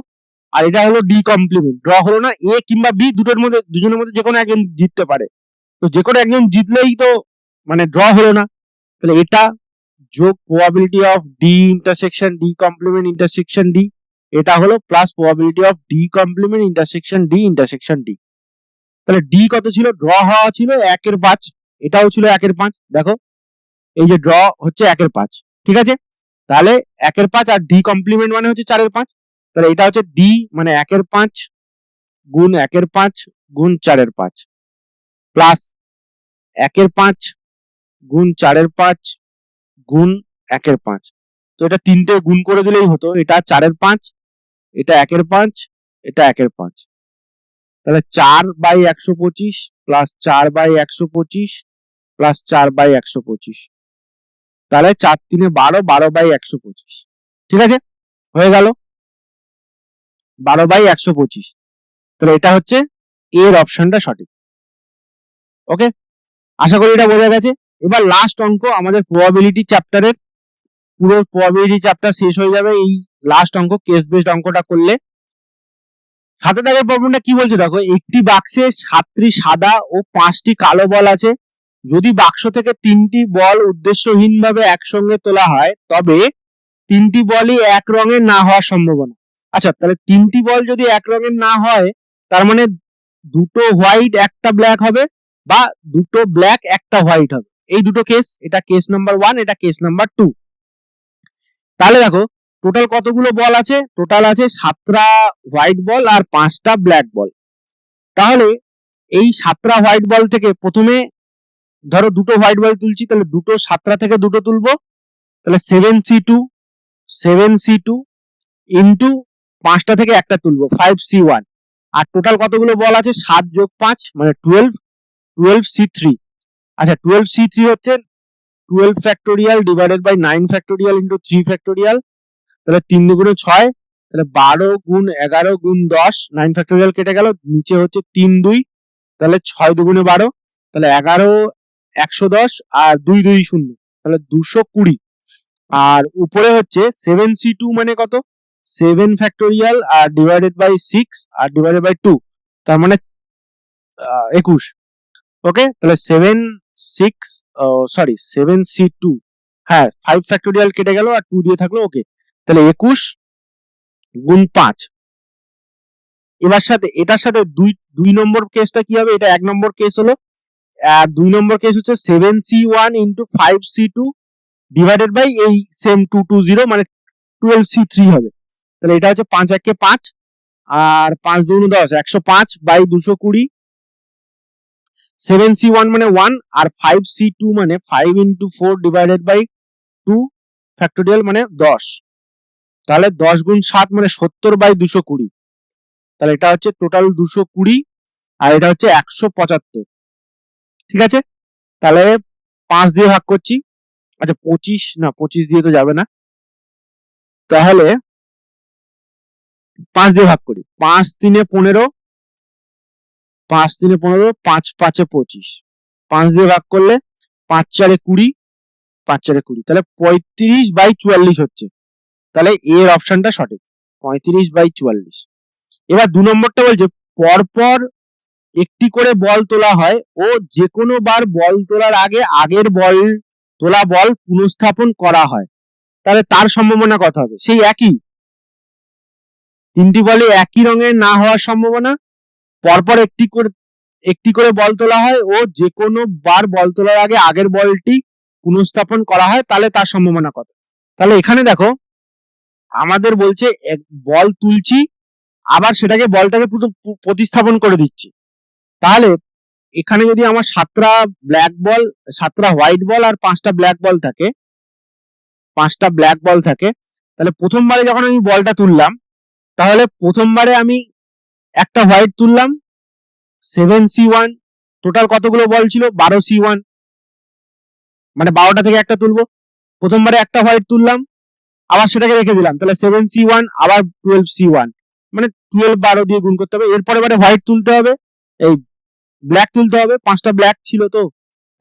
আর এটা হলো ডি কমপ্লিমেন্ট, ড্র হলো না, এ কিংবা বি দুজনের মধ্যে যে কোনো একজন জিততে পারে, তো যে কোনো একজন জিতলেই তো মানে ড্র হলো না, তাহলে এটা যোগ probability of D intersection D complement intersection D, এটা হলো plus probability of D complement intersection D. তাহলে ডি কত ছিল, ড্র হওয়া ছিল 1/5, এটাও ছিল 1/5, দেখো এই যে ড্র হচ্ছে 1/5, ঠিক আছে? তাহলে 1/5 আর ডি কমপ্লিমেন্ট মানে হচ্ছে 4/5, তাহলে এটা হচ্ছে ডি মানে 1/5 গুণ 1/5 গুণ 4/5 প্লাস 1/5 গুণ 4/5 গুণ 1/5, তো এটা 3টে গুণ করে দিলেই হতো, এটা 4/5, এটা 1/5, এটা 1/5, তাহলে 4/125 প্লাস 4/125 প্লাস 4/125, তাহলে 4 3 12, 12/125, ঠিক আছে? হয়ে গেল 12/125, তাহলে এটা হচ্ছে এর অপশনটা সঠিক। ওকে, আশা করি এটা বোঝা গেছে। এবার লাস্ট অঙ্ক আমাদের প্রবাবিলিটি চ্যাপ্টারের, পুরো প্রবাবিলিটি চ্যাপ্টার শেষ হয়ে যাবে এই লাস্ট অঙ্ক কেস বেসড অঙ্কটা করলে। সাথে দাগের প্রবলেমটা কি বলছে দেখো, একটি বাক্সে 7টি সাদা ও 5টি কালো বল আছে। যদি বাক্স থেকে 3টি বল উদ্দেশ্যহীনভাবে একসঙ্গে তোলা হয় তবে 3টি বলই এক রঙের না হওয়ার সম্ভাবনা। আচ্ছা, তাহলে 3টি বল যদি এক রঙের না হয় তার মানে দুটো হোয়াইট একটা ব্ল্যাক হবে বা দুটো ব্ল্যাক একটা হোয়াইট হবে। এই দুটো কেস, এটা কেস নাম্বার 1, এটা কেস নাম্বার 2। তাহলে দেখো টোটাল কতগুলো বল আছে, টোটাল আছে 7টা হোয়াইট বল আর 5টা ব্ল্যাক বল। তাহলে এই 7টা হোয়াইট বল থেকে প্রথমে ধরো দুটো হোয়াইট বল তুলছি, তাহলে দুটো 7টা থেকে দুটো তুলবো, তাহলে 7C2 ইন্টু 5টা থেকে একটা তুলবো 5C1। আর টোটাল কতগুলো বল আছে, 7 যোগ 5 মানে 12C3। আচ্ছা, 12C3 হচ্ছে 12 factorial divided by 9 factorial into 3 factorial. তাহলে 3 দুগুণে 6, তাহলে 12 গুণ 11 গুণ 10, 9 ফ্যাক্টোরিয়াল কেটে গেল, নিচে হচ্ছে 3 2, তাহলে 6 দুগুণে 12, তাহলে 11 110 আর 2 2 0, তাহলে 220। আর উপরে হচ্ছে 7C2 মানে কত, 7 ফ্যাক্টোরিয়াল আর ডিভাইডেড বাই 6 আর ডিভাইডেড বাই 2, তার মানে 21। ওকে, তাহলে 7C2, হ্যাঁ 5 ফ্যাক্টোরিয়াল কেটে গেল আর 2 দিয়ে থাকলো। ওকে, তাহলে 21 গুণ 5। এবার সাথে এটার সাথে দুই নম্বর কেসটা কি হবে, এটা 1 নম্বর কেস হলো, আর 2 নম্বর কেস হচ্ছে 7C1 into 5C2 divided by এই সেম 220 মানে 12C3 হবে। তাহলে এটা হচ্ছে 5 1 5 আর 5 2 10, 105 বাই 220। 7C1 মানে 1 আর 5C2 মানে 5 ইন্টু 4 ডিভাইডেড বাই 2 ফ্যাক্টোরিয়াল মানে 10। তাহলে 10 গুণ 7 মানে 70 বাই 220। তাহলে এটা হচ্ছে টোটাল 220 আর এটা হচ্ছে 175। ঠিক আছে, তাহলে 5 দিয়ে ভাগ করছি। আচ্ছা 25 দিয়ে তো যাবে না, তাহলে 5 দিয়ে ভাগ করি। 5 3 15, 5 3 15, 5 5 25। 5 দিয়ে ভাগ করলে 5 4 20, 5 4 20, তাহলে 35 বাই 44 হচ্ছে। তাহলে এর অপশনটা সঠিক, 35 বাই 44। এবার 2 নম্বরটা বলছে পরপর একটি করে বল তোলা হয় ও যে কোনো বার বল তোলার আগে আগের তোলা বল পুনঃস্থাপন করা হয়, তাহলে তার সম্ভাবনা কত হবে, সেই একই 3টি বলে একই রঙের না হওয়ার সম্ভাবনা, পরপর একটি করে বল তোলা হয় ও যে কোনো বার বল তোলার আগে আগের বলটি পুনঃস্থাপন করা হয়, তাহলে তার সম্ভাবনা কত। তাহলে এখানে দেখো আমাদের বলছে বল তুলছি আবার সেটাকে বলটাকে প্রতিস্থাপন করে দিচ্ছি। তাহলে এখানে যদি আমার 7টা হোয়াইট বল আর 5টা ব্ল্যাক বল থাকে, তাহলে প্রথমবারে যখন আমি বলটা তুললাম, তাহলে প্রথমবারে আমি একটা হোয়াইট তুললাম 7C1, টোটাল কতগুলো বল ছিল 12C1, মানে 12টা থেকে একটা তুলবো। প্রথমবারে একটা হোয়াইট তুললাম আবার সেটাকে রেখে দিলাম, তাহলে 7C1 আবার 12C1, মানে 12 12 দিয়ে গুণ করতে হবে। এরপরে হোয়াইট তুলতে হবে, এই ব্ল্যাক তুলতে হবে। 5টা ব্ল্যাক ছিল তো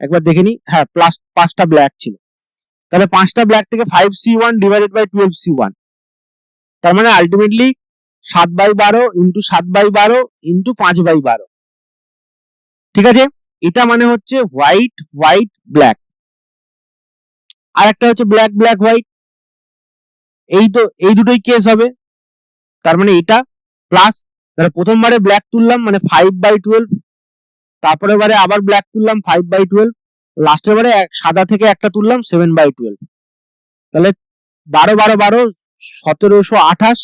একবার দেখে নি, হ্যাঁ প্লাস 5টা ব্ল্যাক ছিল, তাহলে 5টা ব্ল্যাক থেকে 5C1 ডিভাইডেড বাই 12C1, তার মানে আলটিমেটলি 7/12 ইন্টু 7/12 ইন্টু 5/12। ঠিক আছে, এটা মানে হচ্ছে হোয়াইট হোয়াইট ব্ল্যাক, আর একটা হচ্ছে ব্ল্যাক ব্ল্যাক হোয়াইট। এই দুটোই কেস হবে, তার মানে এটা প্লাস, তাহলে প্রথমবারে ব্ল্যাক তুললাম মানে 5/12, তারপরে বারে আবার ব্ল্যাক তুললাম 5/12, লাস্টের বারে সাদা থেকে একটা তুললাম 7/12। তাহলে 12 12 12 1728,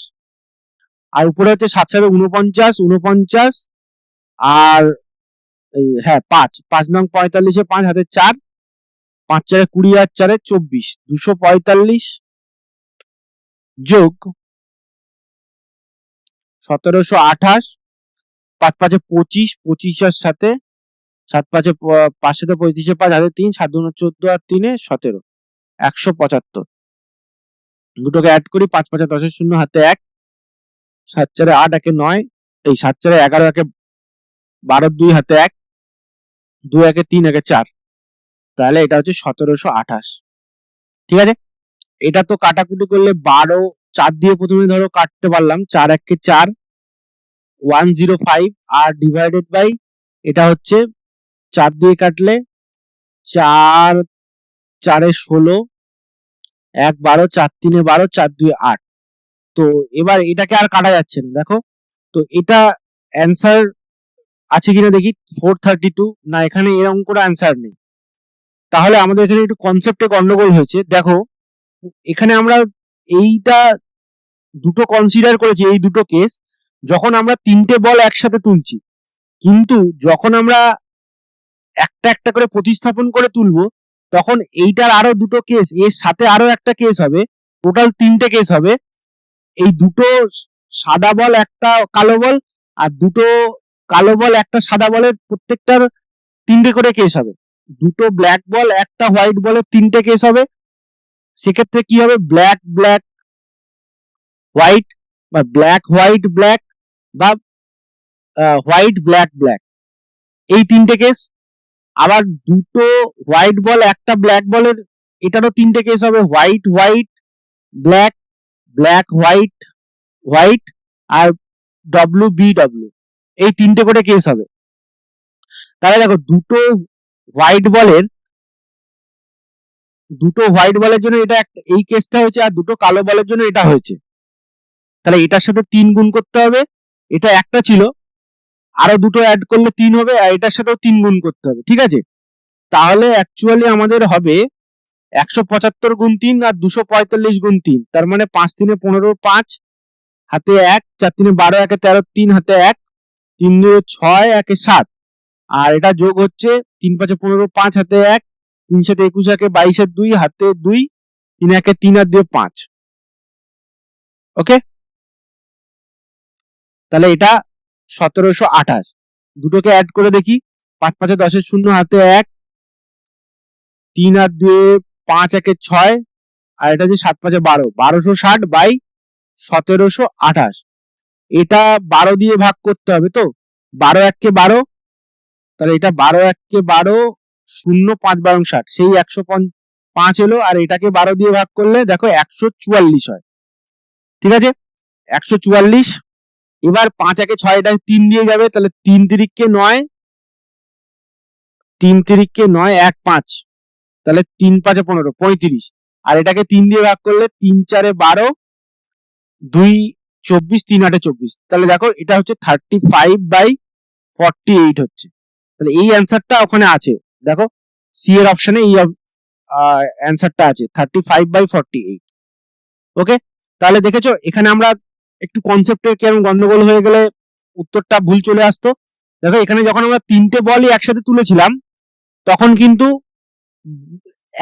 আর উপরে হচ্ছে 7 7 49 আর এই হ্যাঁ 5 5 নং 45, 5 হাতে 4, 5 4 20 আর 4 24, 245 যোগ 1728, 5 5 25, 25 আর সাথে 7 5 5 7 35, 5 হাতে 3, 7 2 14 আর 3 17, 175। দুটোকে অ্যাড করি, 5 5 10 0 হাতে 1, 7 4 8 1 9, এই 7 4 11 1 12 2 হাতে 1, 2 1 3 1 4, তাহলে এটা হচ্ছে 1728। ঠিক আছে, এটা তো কাটাকুটি করলে 12 4 দিয়ে প্রথমে ধরো কাটতে পারলাম, 4 1 4, 105 আর ডিভাইডেড বাই এটা হচ্ছে 4 দিয়ে কাটলে 4 4 16 1 12 4 3 12 4 2 8। তো এবার এটাকে আর কাটা যাচ্ছে না, দেখো। তো এটা অ্যান্সার আছে কিনা দেখি। 432 না, এখানে এরকম করে অ্যান্সার নেই। তাহলে আমাদের এখানে একটু কনসেপ্টে গন্ডগোল হয়েছে। দেখো এখানে আমরা এইটা দুটো কনসিডার করেছি, এই দুটো কেস যখন আমরা তিনটে বল একসাথে তুলছি, কিন্তু যখন আমরা একটা একটা করে প্রতিস্থাপন করে তুলবো তখন এইটার আরো দুটো কেস, এর সাথে আরো একটা কেস হবে, টোটাল তিনটে কেস হবে। এই দুটো সাদা বল একটা কালো বল আর দুটো কালো বল একটা সাদা বলের প্রত্যেকটার তিনটে করে কেস হবে। দুটো ব্ল্যাক বল একটা হোয়াইট বলের তিনটে কেস হবে। সেক্ষেত্রে কি হবে, ব্ল্যাক ব্ল্যাক হোয়াইট বা ব্ল্যাক হোয়াইট ব্ল্যাক বা হোয়াইট ব্ল্যাক ব্ল্যাক, এই তিনটে কেস। আবার দুটো হোয়াইট বল একটা ব্ল্যাক বলের এটারও তিনটে কেস হবে, white white black black white white আর WBW, এই তিনটে করে কেস হবে। তাহলে দেখো দুটো হোয়াইট বলের জন্য এটা এই কেসটা হয়েছে, আর দুটো কালো বলের জন্য এটা হয়েছে। তাহলে এটার সাথে 3 গুণ করতে হবে, এটা একটা ছিল, আরো দুটো অ্যাড করলে 3 হবে, আর এটার সাথেও 3 গুণ করতে হবে, ঠিক আছে। তাহলে অ্যাকচুয়ালি আমাদের হবে 175 গুণ 3 আর 245 গুণ 3, তার মানে 5 3 15 5 হাতে 1 4 3 12 1 13 3 হাতে 1 3 2 6 1 7, আর এটা যোগ হচ্ছে 3 5 15 5 হাতে 1 3 7 21 1 22 2 হাতে 2 3 1 3 আর 2 5। ওকে, তাহলে এটা 1728। দুটোকে অ্যাড করে দেখি, 5 5 10 0 হাতে 1 3 আর 2 5 1 6, আর এটা যে 7 5 12 1260 বাই 1728। এটা 12 দিয়ে ভাগ করতে হবে, তো 12 1 কে 12, তাহলে এটা 12 1 কে 12 0 5 12 60, সেই 105 এলো। আর এটাকে 12 দিয়ে ভাগ করলে দেখো 144 হয়, ঠিক আছে 144। এবার 5 1 6, এটা 3 দিয়ে যাবে, তাহলে 3 3 কে 9 3 3 কে 9 1 5, তাহলে 3 5 15 35, আর এটাকে 3 দিয়ে ভাগ করলে 3 4 12 2 24 3 8 24, তাহলে দেখো এটা হচ্ছে 35/48 হচ্ছে। তাহলে এই অ্যান্সারটা ওখানে আছে, দেখো সি এর অপশনে এই অ্যান্সারটা আছে 35/48। ওকে, তাহলে দেখেছো এখানে আমরা একটু কনসেপ্টের কেমন গন্ডগোল হয়ে গেলে উত্তরটা ভুল চলে আসতো। দেখো এখানে যখন আমরা তিনটে বলই একসাথে তুলেছিলাম তখন কিন্তু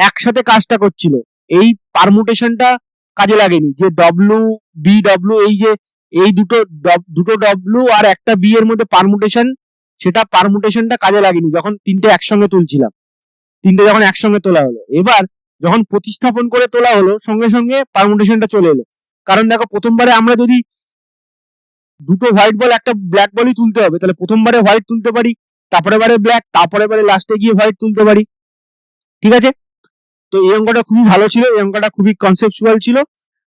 একসাথে কাজটা করছিল, এই পারমুটেশনটা কাজে লাগেনি, যে WBW, এই যে এই দুটো W আর একটা B এর মধ্যে পারমুটেশন, সেটা পারমুটেশনটা কাজে লাগেনি যখন তিনটে একসঙ্গে তুলছিলাম, তিনটে যখন একসঙ্গে তোলা হলো। এবার যখন প্রতিস্থাপন করে তোলা হলো সঙ্গে সঙ্গে পারমুটেশনটা চলে এলো। কারণ দেখো প্রথমবারে আমরা যদি দুটো হোয়াইট বল একটা ব্ল্যাক বলই তুলতে হবে, তাহলে প্রথমবারে হোয়াইট তুলতে পারি, তারপরে বারে ব্ল্যাক, তারপরে বারে লাস্টে গিয়ে হোয়াইট তুলতে পারি, ঠিক আছে। তো এই অঙ্কটা খুবই ভালো ছিল, এই অঙ্কটা খুবই কনসেপচুয়াল ছিল।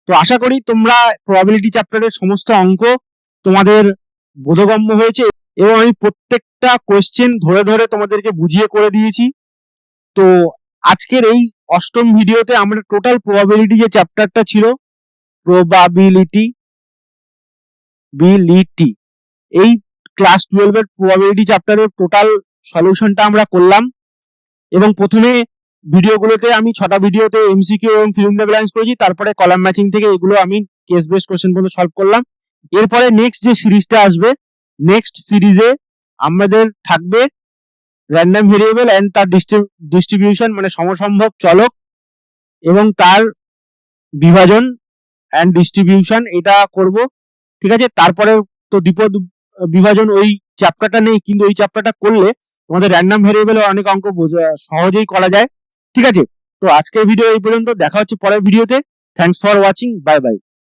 তো আশা করি তোমরা প্রবাবিলিটি চ্যাপ্টারের সমস্ত অঙ্ক তোমাদের বোধগম্য হয়েছে, এবং আমি প্রত্যেকটা কোয়েশ্চেন ধরে ধরে তোমাদেরকে বুঝিয়ে করে দিয়েছি। তো আজকের এই অষ্টম ভিডিওতে আমরা টোটাল প্রবাবিলিটি যে চ্যাপ্টারটা ছিল, প্রবাবিলিটি এই ক্লাস 12 এর প্রবাবিলিটি চ্যাপ্টারের টোটাল সলিউশনটা আমরা করলাম। এবং প্রথমে ভিডিওগুলোতে আমি 6টা ভিডিওতে এমসিকিউ এবং ফিল ইন দ্য ব্ল্যাঙ্কস করেছি, তারপরে কলাম ম্যাচিং থেকে এগুলো আমি কেস বেসড কোশ্চেন পর্যন্ত সলভ করলাম। এরপরে নেক্সট যে সিরিজটা আসবে, নেক্সট সিরিজে আমাদের থাকবে র্যান্ডম ভেরিয়েবল এন্ড তার ডিস্ট্রিবিউশন, মানে সমসম্ভব চলক এবং তার বিভাজন এন্ড ডিস্ট্রিবিউশন, এটা করব, ঠিক আছে। তারপরে তো দ্বিপদ বিভাজন ওই চ্যাপ্টারটা নেই, কিন্তু ওই চ্যাপ্টারটা করলে তোমাদের র্যান্ডম ভেরিয়েবলের অনেক অঙ্ক সহজেই করা যায়, ঠিক আছে। তো আজকের ভিডিও এই পর্যন্ত, দেখা হচ্ছে পরের ভিডিওতে। Thanks for watching, bye bye.